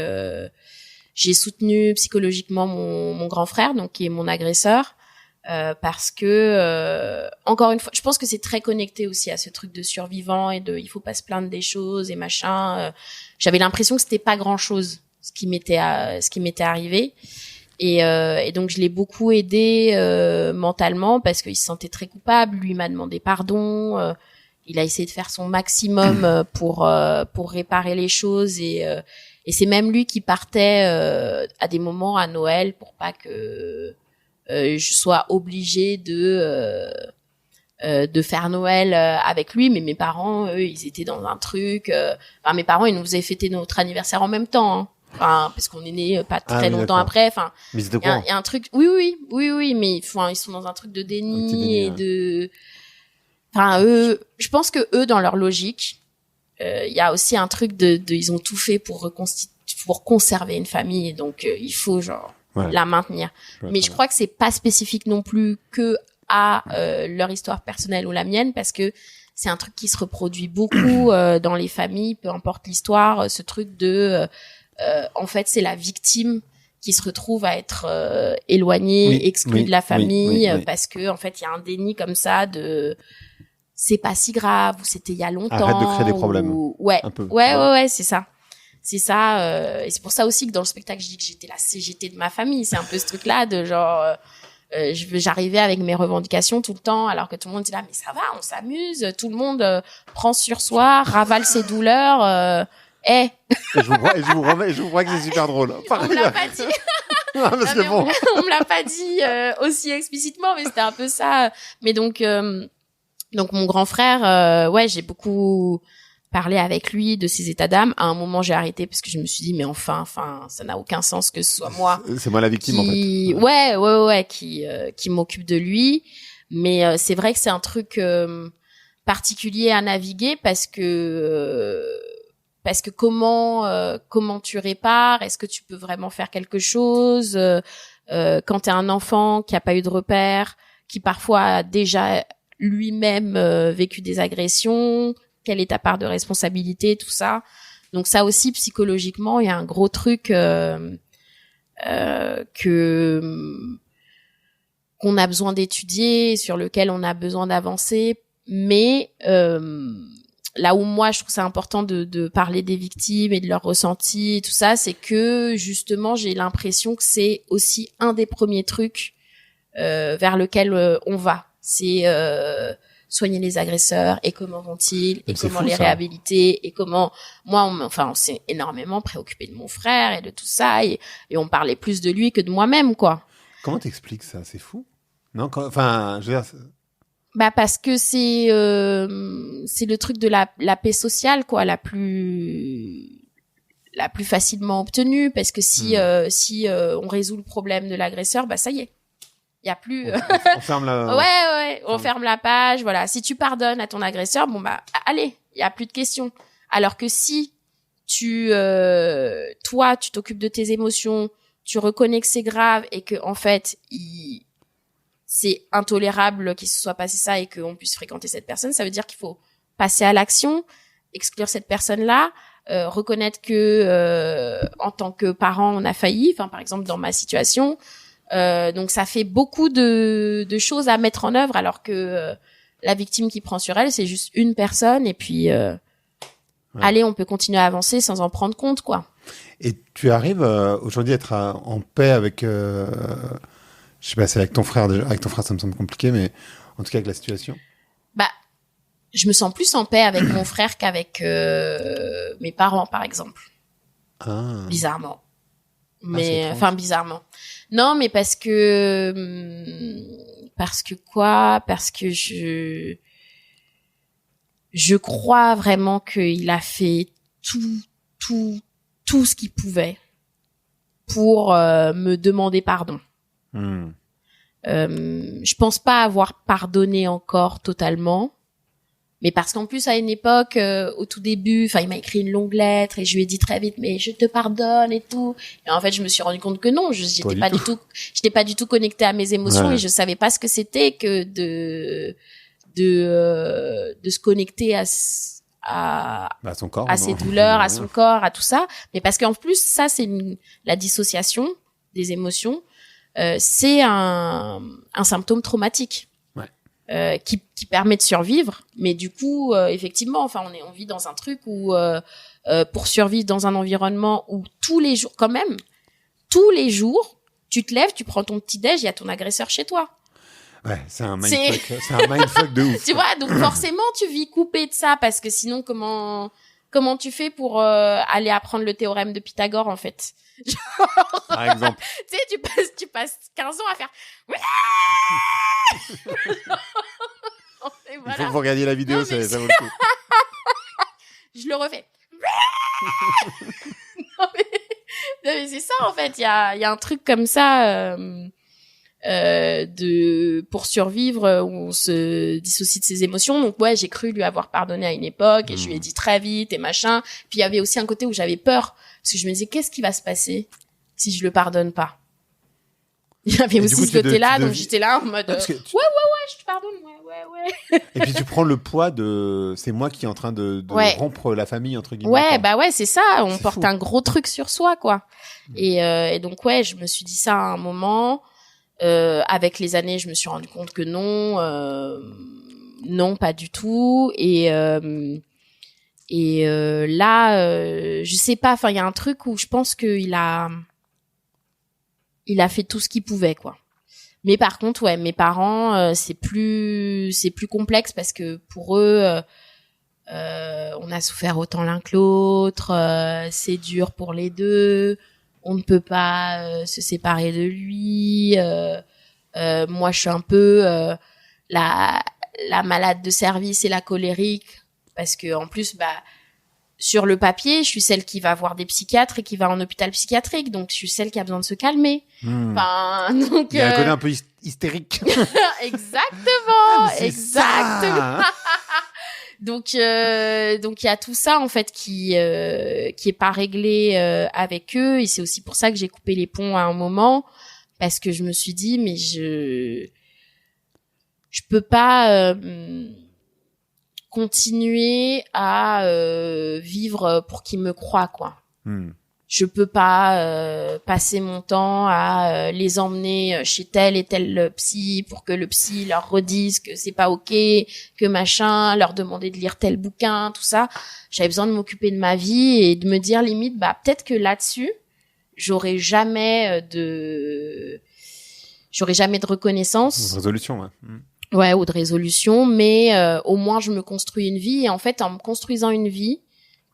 soutenu psychologiquement mon grand frère, donc qui est mon agresseur, parce que encore une fois, je pense que c'est très connecté aussi à ce truc de survivant et de il faut pas se plaindre des choses et machin. J'avais l'impression que c'était pas grand-chose ce qui m'était arrivé, et donc je l'ai beaucoup aidé mentalement, parce qu'il se sentait très coupable. Lui m'a demandé pardon. Il a essayé de faire son maximum pour réparer les choses, et c'est même lui qui partait à des moments à Noël pour pas que je sois obligée de faire Noël avec lui. Mais mes parents, eux, ils étaient dans un truc. Mes parents, ils nous faisaient fêter notre anniversaire en même temps. Hein. Enfin, parce qu'on est né pas très longtemps après. Enfin, il y a un truc. Oui, mais ils sont dans un truc de déni et de. Enfin, eux, je pense que eux, dans leur logique, il y a aussi un truc de ils ont tout fait pour conserver une famille, et donc il faut la maintenir. Mais je crois que c'est pas spécifique non plus que à leur histoire personnelle ou la mienne, parce que c'est un truc qui se reproduit beaucoup dans les familles, peu importe l'histoire, ce truc de en fait c'est la victime qui se retrouve à être éloignée, exclue de la famille, parce que en fait il y a un déni comme ça de c'est pas si grave, ou c'était il y a longtemps. Arrête de créer des problèmes. Ouais, c'est ça. C'est ça, et c'est pour ça aussi que dans le spectacle, je dis que j'étais la CGT de ma famille. C'est un peu ce truc-là de j'arrivais avec mes revendications tout le temps, alors que tout le monde dit là, mais ça va, on s'amuse, tout le monde prend sur soi, ravale ses douleurs, Et je vous crois que c'est super drôle. On me l'a pas dit. Non, parce que bon. On me l'a pas dit aussi explicitement, mais c'était un peu ça. Mais donc mon grand frère, j'ai beaucoup parlé avec lui de ses états d'âme. À un moment, j'ai arrêté parce que je me suis dit, mais enfin, ça n'a aucun sens que ce soit moi. C'est moi la victime, en fait. Ouais, qui m'occupe de lui. Mais c'est vrai que c'est un truc particulier à naviguer, parce que comment tu répares? Est-ce que tu peux vraiment faire quelque chose quand t'es un enfant qui a pas eu de repères, qui parfois a déjà lui-même vécu des agressions? Quelle est ta part de responsabilité, tout ça? Donc ça aussi, psychologiquement, il y a un gros truc qu'on a besoin d'étudier, sur lequel on a besoin d'avancer, mais là où moi je trouve ça important de parler des victimes et de leurs ressentis et tout ça, c'est que justement j'ai l'impression que c'est aussi un des premiers trucs vers lequel on va. C'est soigner les agresseurs et comment vont-ils et comment les réhabiliter et comment on s'est énormément préoccupé de mon frère et de tout ça et on parlait plus de lui que de moi-même, quoi. Comment t'expliques ça? C'est fou. Non, enfin, je veux dire. Parce que c'est le truc de la paix sociale, quoi, la plus facilement obtenue, parce que si on résout le problème de l'agresseur, ça y est. Il y a plus on ferme la on ferme la page, voilà. Si tu pardonnes à ton agresseur, allez, il y a plus de questions. Alors que si toi tu t'occupes de tes émotions, tu reconnais que c'est grave et que en fait, c'est intolérable qu'il se soit passé ça et qu'on puisse fréquenter cette personne, ça veut dire qu'il faut passer à l'action, exclure cette personne-là, reconnaître que en tant que parent, on a failli, enfin par exemple dans ma situation. Donc ça fait beaucoup de choses à mettre en œuvre, alors que la victime qui prend sur elle, c'est juste une personne, et puis allez, on peut continuer à avancer sans en prendre compte, quoi. Et tu arrives aujourd'hui à être en paix avec, je sais pas, c'est avec ton frère déjà. Avec ton frère, ça me semble compliqué, mais en tout cas avec la situation. Je me sens plus en paix avec mon frère qu'avec mes parents, par exemple. Bizarrement. Mais bizarrement. Non, mais parce que je crois vraiment qu'il a fait tout ce qu'il pouvait pour me demander pardon. Je pense pas avoir pardonné encore totalement. Mais parce qu'en plus, à une époque, au tout début, il m'a écrit une longue lettre et je lui ai dit très vite, mais je te pardonne et tout. Et en fait, je me suis rendu compte que non, j'étais pas du tout connectée à mes émotions, et je savais pas ce que c'était que de se connecter à son corps, à ses douleurs, à son corps, à tout ça. Mais parce qu'en plus, ça, c'est la dissociation des émotions. C'est un symptôme traumatique. Qui permet de survivre, mais du coup effectivement, on vit dans un truc où pour survivre dans un environnement où tous les jours tu te lèves, tu prends ton petit déj, il y a ton agresseur chez toi. Ouais, c'est un mindfuck de ouf. Tu vois, donc forcément tu vis coupé de ça, parce que sinon comment tu fais pour aller apprendre le théorème de Pythagore, en fait? Par exemple. Tu sais, tu passes 15 ans à faire voilà. Il faut que vous regardiez la vidéo, ça vaut le coup. Je le refais. non, mais c'est ça, en fait. Il y a un truc comme ça pour survivre, où on se dissocie de ses émotions. Donc ouais, j'ai cru lui avoir pardonné à une époque, et je lui ai dit très vite et machin. Puis il y avait aussi un côté où j'avais peur, parce que je me disais, qu'est-ce qui va se passer si je le pardonne pas? Il y avait aussi ce côté-là, donc j'étais là en mode ouais, je te pardonne, ouais. Et puis tu prends le poids de c'est moi qui est en train de rompre la famille, entre guillemets. Ouais, c'est ça, on porte un gros truc sur soi, quoi. Et donc ouais, je me suis dit ça à un moment. Avec les années, je me suis rendu compte que non, pas du tout. Et là, je sais pas, il y a un truc où je pense qu'il a fait tout ce qu'il pouvait, quoi. Mais par contre, ouais, mes parents, c'est plus complexe, parce que pour eux, on a souffert autant l'un que l'autre. C'est dur pour les deux. On ne peut pas se séparer de lui. Moi, je suis un peu la malade de service et la colérique, parce que en plus, sur le papier, je suis celle qui va voir des psychiatres et qui va en hôpital psychiatrique, donc je suis celle qui a besoin de se calmer. Donc il y a un côté un peu hystérique. Exactement, exactement. Donc il y a tout ça, en fait, qui est pas réglé avec eux, et c'est aussi pour ça que j'ai coupé les ponts à un moment, parce que je me suis dit, mais je peux pas continuer à vivre pour qu'ils me croient, quoi. je peux pas passer mon temps à les emmener chez tel et tel psy pour que le psy leur redise que c'est pas ok, que machin, leur demander de lire tel bouquin, tout ça. J'avais besoin de m'occuper de ma vie et de me dire limite, peut-être que là-dessus, j'aurais jamais de reconnaissance. Une résolution, ouais. Ouais, ou de résolution, mais au moins je me construis une vie. Et en fait, en me construisant une vie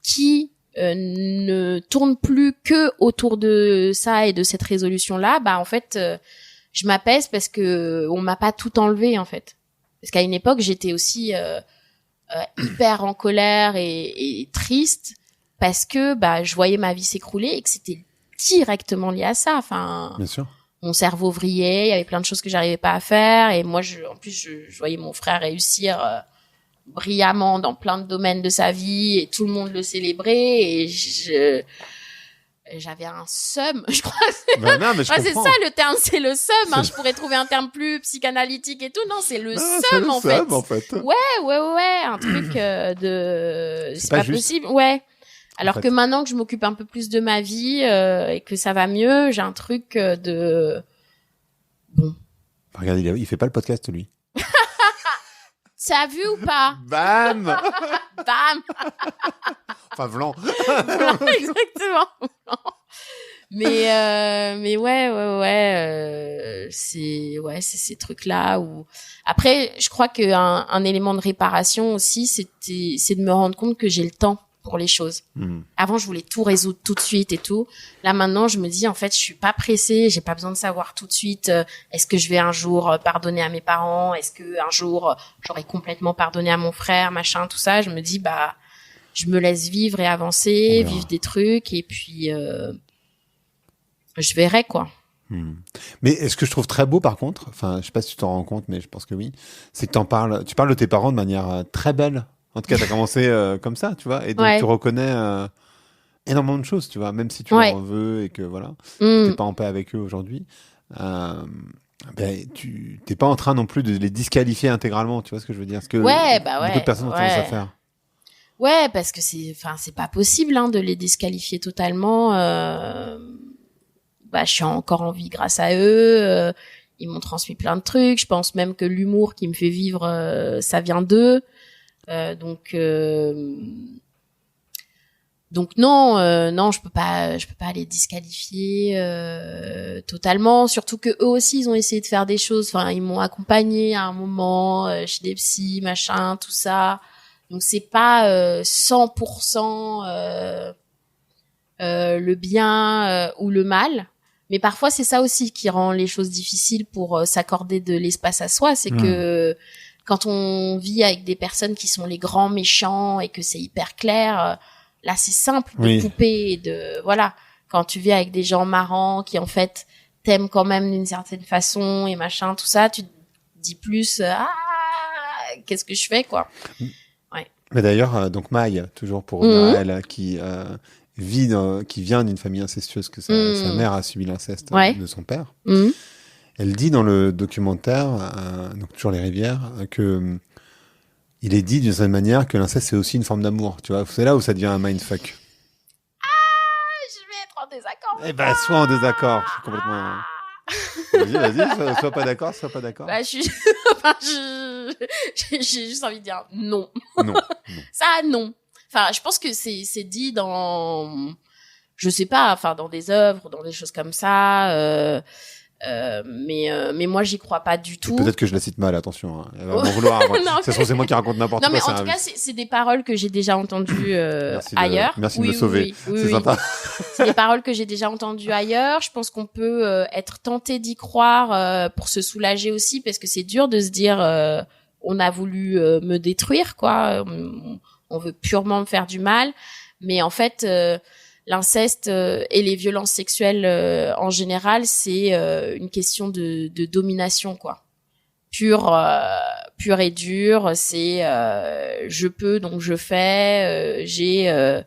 qui ne tourne plus que autour de ça et de cette résolution-là, en fait, je m'apaise parce que on m'a pas tout enlevé, en fait. Parce qu'à une époque, j'étais aussi hyper en colère et triste parce que je voyais ma vie s'écrouler et que c'était directement lié à ça. Enfin, bien sûr. Mon cerveau vrillait, il y avait plein de choses que j'arrivais pas à faire et moi je voyais mon frère réussir brillamment dans plein de domaines de sa vie et tout le monde le célébrait et j'avais un seum, je crois. Non, mais c'est ça le terme, c'est le seum. Hein. Je pourrais trouver un terme plus psychanalytique et tout. Non, c'est le seum en fait. Ouais, un truc de c'est pas possible. Ouais. Alors que maintenant que je m'occupe un peu plus de ma vie et que ça va mieux, j'ai un truc de bon. Regarde, il fait pas le podcast lui. Tu as vu ou pas? Bam. Bam. Enfin blanc. Blanc, exactement. Mais ouais, c'est ces trucs là où après je crois que un élément de réparation aussi c'est de me rendre compte que j'ai le temps pour les choses. Avant, je voulais tout résoudre tout de suite et tout. Là, maintenant, je me dis, en fait, je suis pas pressée. J'ai pas besoin de savoir tout de suite. Est-ce que je vais un jour pardonner à mes parents? Est-ce que un jour j'aurai complètement pardonné à mon frère, machin, tout ça? Je me dis, je me laisse vivre et avancer, vivre des trucs, et puis je verrai quoi. Mais ce que je trouve très beau, par contre, enfin, je sais pas si tu t'en rends compte, mais je pense que oui, c'est que tu parles de tes parents de manière très belle. En tout cas, t'as commencé comme ça, tu vois, et donc tu reconnais énormément de choses, tu vois, même si tu leur en veux et que voilà, t'es pas en paix avec eux aujourd'hui. Tu t'es pas en train non plus de les disqualifier intégralement, tu vois ce que je veux dire? Parce que beaucoup de personnes ont tendance à faire. Ouais, parce que c'est pas possible de les disqualifier totalement. Je suis encore en vie grâce à eux. Ils m'ont transmis plein de trucs. Je pense même que l'humour qui me fait vivre, ça vient d'eux. Donc non, je peux pas les disqualifier totalement. Surtout que eux aussi, ils ont essayé de faire des choses. Enfin, ils m'ont accompagné à un moment chez des psys, machin, tout ça. Donc c'est pas 100% le bien ou le mal. Mais parfois, c'est ça aussi qui rend les choses difficiles pour s'accorder de l'espace à soi. C'est que quand on vit avec des personnes qui sont les grands méchants et que c'est hyper clair, là c'est simple de couper et de voilà. Quand tu vis avec des gens marrants qui en fait t'aiment quand même d'une certaine façon et machin tout ça, tu te dis plus qu'est-ce que je fais quoi. Ouais. Mais d'ailleurs donc Maï, toujours pour revenir à elle, qui vient d'une famille incestueuse, que sa mère a subi l'inceste de son père. Elle dit dans le documentaire, donc toujours Les Rivières, que il est dit d'une certaine manière que l'inceste c'est aussi une forme d'amour. Tu vois, c'est là où ça devient un mindfuck. Je vais être en désaccord. Sois en désaccord. Je suis complètement. Vas-y, sois pas d'accord, j'ai juste envie de dire non. Non. Ça, non. Enfin, je pense que c'est dit dans, je sais pas, dans des œuvres, dans des choses comme ça. Mais moi j'y crois pas du tout. Peut-être que je la cite mal, attention. Elle va m'en vouloir. C'est moi qui raconte n'importe quoi. Non mais en tout cas c'est des paroles que j'ai déjà entendues ailleurs. Merci de me sauver. C'est sympa. C'est des paroles que j'ai déjà entendues ailleurs. Je pense qu'on peut être tenté d'y croire pour se soulager aussi parce que c'est dur de se dire on a voulu me détruire quoi. On veut purement me faire du mal. Mais en fait l'inceste et les violences sexuelles en général, c'est une question de domination quoi. Pure et dure, c'est je peux donc je fais, j'ai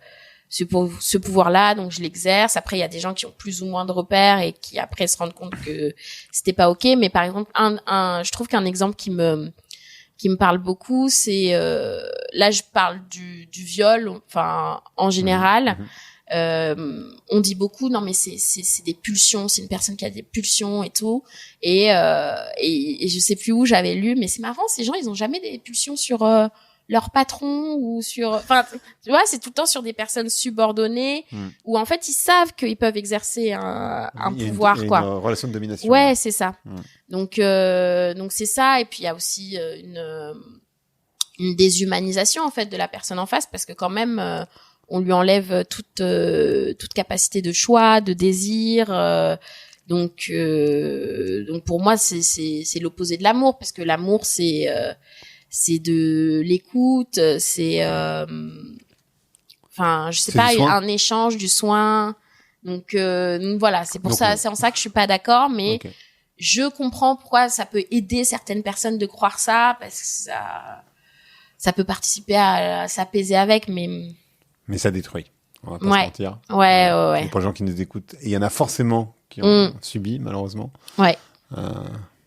ce pouvoir-là donc je l'exerce. Après il y a des gens qui ont plus ou moins de repères et qui après se rendent compte que c'était pas OK, mais par exemple je trouve qu'un exemple qui me parle beaucoup, c'est là je parle du viol en général. On dit beaucoup, non mais c'est des pulsions, c'est une personne qui a des pulsions et tout. Et je sais plus où j'avais lu, mais c'est marrant, ces gens, ils ont jamais des pulsions sur leur patron ou sur, enfin, tu vois, c'est tout le temps sur des personnes subordonnées où en fait ils savent qu'ils peuvent exercer un pouvoir, il y a quoi. une relation de domination. Ouais, c'est ça. Donc c'est ça. Et puis il y a aussi une déshumanisation en fait de la personne en face, parce que quand même on lui enlève toute capacité de choix, de désir. Donc pour moi c'est l'opposé de l'amour, parce que l'amour c'est de l'écoute, c'est enfin je sais C'est pas, du soin. un échange, du soin. Donc voilà, c'est pour ça, c'est en ça que je suis pas d'accord, mais Ok. je comprends pourquoi ça peut aider certaines personnes de croire ça, parce que ça peut participer à s'apaiser avec, mais ça détruit. On va pas se Ouais. mentir. ouais. Et pour les gens qui nous écoutent, et il y en a forcément qui ont subi, malheureusement. Ouais. Euh,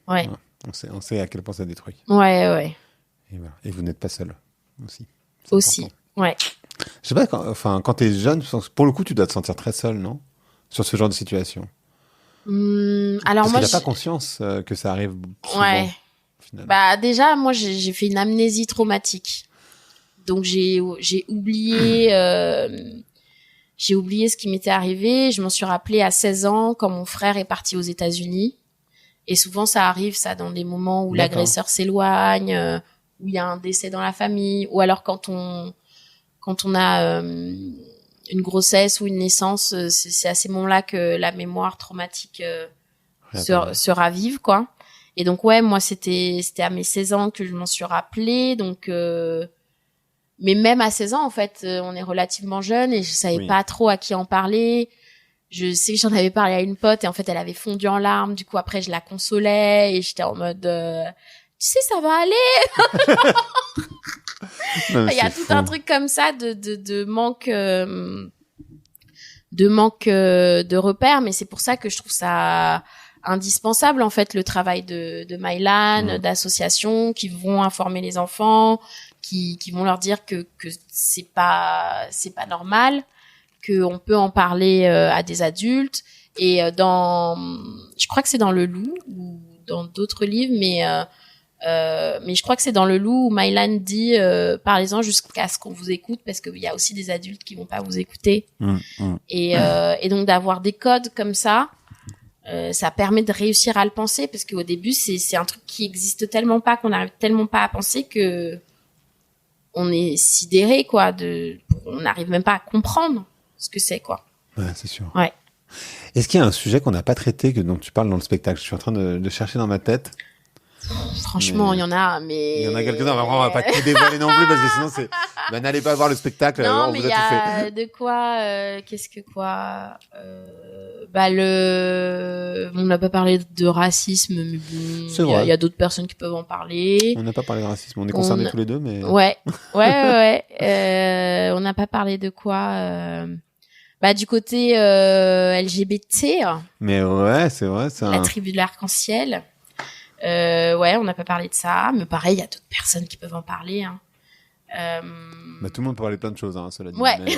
Ouais. on sait à quel point ça détruit. Ouais. Et, voilà. Et vous n'êtes pas seul aussi. C'est Aussi. important. Ouais. Je sais pas, quand t'es jeune, pour le coup, tu dois te sentir très seul, non? Sur ce genre de situation. Alors Parce moi qu'il n'a pas conscience que ça arrive souvent, ouais. finalement. Bah déjà moi j'ai fait une amnésie traumatique. Donc j'ai oublié ce qui m'était arrivé, je m'en suis rappelé à 16 ans quand mon frère est parti aux États-Unis. Et souvent ça arrive ça dans des moments où D'accord. l'agresseur s'éloigne, où il y a un décès dans la famille, ou alors quand on a une grossesse ou une naissance, c'est à ces moments-là que la mémoire traumatique se ravive, quoi. Et donc ouais, moi c'était à mes 16 ans que je m'en suis rappelé, donc mais même à 16 ans en fait, on est relativement jeune et je savais Oui. pas trop à qui en parler. Je sais que j'en avais parlé à une pote et en fait elle avait fondu en larmes, du coup après je la consolais et j'étais en mode tu sais ça va aller. Non, mais Il y a c'est tout fou. un truc comme ça de manque de repères, mais c'est pour ça que je trouve ça indispensable en fait le travail de Mylan, d'associations qui vont informer les enfants, qui vont leur dire que c'est pas normal, que on peut en parler à des adultes. Et je crois que c'est dans Le Loup ou dans d'autres livres, mais je crois que c'est dans Le Loup où Mylan dit parlez-en jusqu'à ce qu'on vous écoute, parce qu'il y a aussi des adultes qui vont pas vous écouter. Et donc d'avoir des codes comme ça permet de réussir à le penser, parce qu'au début c'est un truc qui existe tellement pas, qu'on n'arrive tellement pas à penser que on est sidéré, quoi, on n'arrive même pas à comprendre ce que c'est, quoi. Ouais, c'est sûr. Ouais. Est-ce qu'il y a un sujet qu'on n'a pas traité, dont tu parles dans le spectacle? Je suis en train de chercher dans ma tête. Franchement, il y en a, mais... Il y en a quelques-uns, mais vraiment, on va pas tout dévoiler non plus, parce que sinon c'est... Ben, n'allez pas voir le spectacle, Non, on mais vous a il y tout fait. a de quoi... qu'est-ce que quoi on n'a pas parlé de racisme, mais bon, C'est vrai. il y a d'autres personnes qui peuvent en parler. On n'a pas parlé de racisme, on est concernés tous les deux, mais... Ouais. On n'a pas parlé de quoi du côté LGBT, Mais ouais, c'est vrai, c'est la tribu de l'arc-en-ciel. On n'a pas parlé de ça, mais pareil, il y a d'autres personnes qui peuvent en parler. Hein. Bah, tout le monde peut parler plein de choses, hein, cela dit. Ouais. Mais,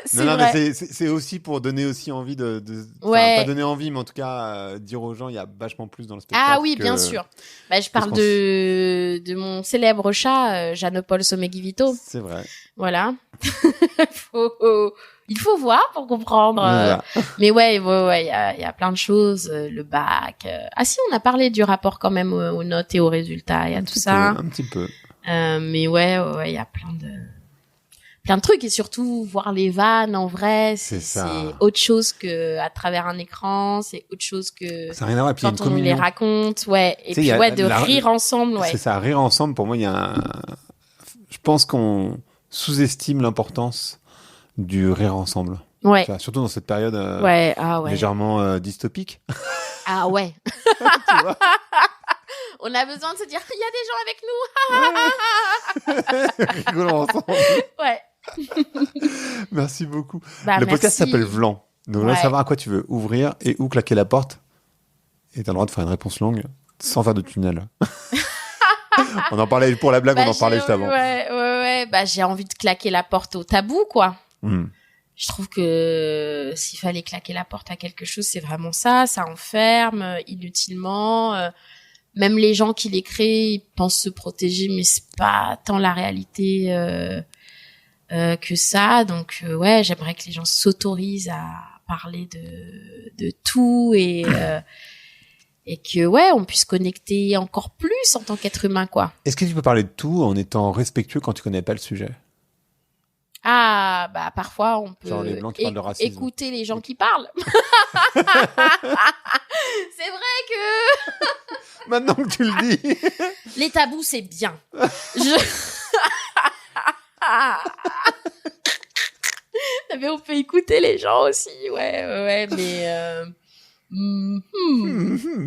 C'est non, vrai. mais c'est aussi pour donner aussi envie enfin, Ouais. pas donner envie, mais en tout cas, dire aux gens, il y a vachement plus dans le spectacle. Ah oui, bien sûr. Je parle de mon célèbre chat, Jeanne-Paul Sommeguivito. C'est vrai. Voilà. Il faut voir pour comprendre. Voilà. Mais ouais, il y a plein de choses. Le bac. Ah si, on a parlé du rapport quand même aux notes et aux résultats et à tout ça. Un petit peu. Mais ouais, il y a plein de trucs, et surtout voir les vannes en vrai, c'est autre chose que à travers un écran, c'est autre chose que ça n'a rien à voir. Et puis, quand on les raconte, ouais. Et puis rire ensemble, ouais. C'est ça, rire ensemble. Pour moi, je pense qu'on sous-estime l'importance du rire ensemble. Ouais. Tu vois, surtout dans cette période légèrement dystopique. Ah ouais. Tu vois. On a besoin de se dire, il y a des gens avec nous. Rigolons ensemble. Ouais. Merci beaucoup. Le podcast s'appelle Vlan. Donc là, savoir à quoi tu veux ouvrir et où claquer la porte. Et t'as le droit de faire une réponse longue sans faire de tunnel. On en parlait pour la blague, on en parlait juste avant. Ouais. J'ai envie de claquer la porte au tabou, quoi. Je trouve que s'il fallait claquer la porte à quelque chose, c'est vraiment ça. Ça enferme inutilement. Même les gens qui les créent, ils pensent se protéger, mais c'est pas tant la réalité que ça. Donc ouais, j'aimerais que les gens s'autorisent à parler de tout et que ouais, on puisse connecter encore plus en tant qu'être humain, quoi. Est-ce que tu peux parler de tout en étant respectueux quand tu connais pas le sujet? Ah, bah parfois on peut Genre les blancs qui parlent de racisme. écouter les gens qui parlent. C'est vrai que Maintenant que tu le dis. les tabous, c'est bien. Mais on peut écouter les gens aussi, ouais, mais...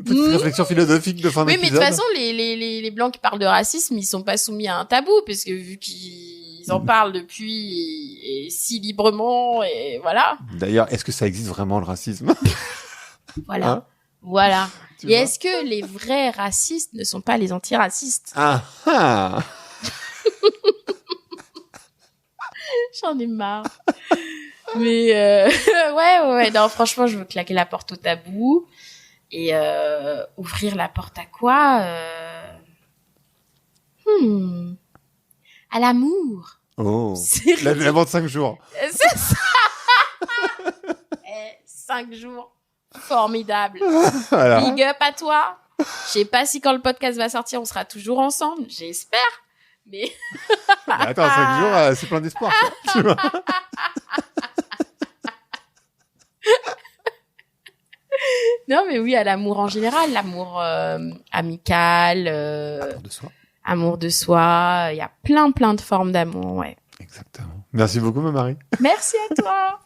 Petite réflexion philosophique de fin Oui, d'épisode. mais de toute façon, les blancs qui parlent de racisme, ils sont pas soumis à un tabou, parce que vu qu'ils en parlent depuis et si librement, et voilà. D'ailleurs, est-ce que ça existe vraiment le racisme? Voilà. Hein? Voilà. Tu Et vois? est-ce que les vrais racistes ne sont pas les antiracistes? Ah ah. J'en ai marre. Mais ouais, non, franchement, je veux claquer la porte au tabou et ouvrir la porte à quoi? À l'amour. Oh. C'est L'avant de 5 jours. C'est ça. 5 jours. Formidable. Voilà. Big up à toi. Je sais pas si quand le podcast va sortir, on sera toujours ensemble. J'espère. Mais Attends, 5 jours, c'est plein d'espoir. quoi, tu vois. non, mais oui, à l'amour en général, l'amour amical, Amour de soi. amour de soi. Il y a plein de formes d'amour, ouais. Exactement. Merci beaucoup, ma Marie. Merci à toi.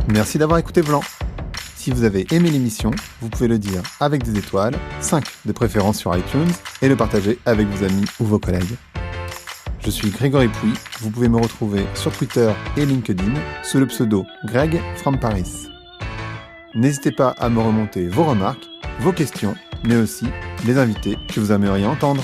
Merci d'avoir écouté Blanc. Si vous avez aimé l'émission, vous pouvez le dire avec des étoiles, 5 de préférence sur iTunes, et le partager avec vos amis ou vos collègues. Je suis Grégory Pouy, vous pouvez me retrouver sur Twitter et LinkedIn sous le pseudo Greg from Paris. N'hésitez pas à me remonter vos remarques, vos questions, mais aussi les invités que vous aimeriez entendre.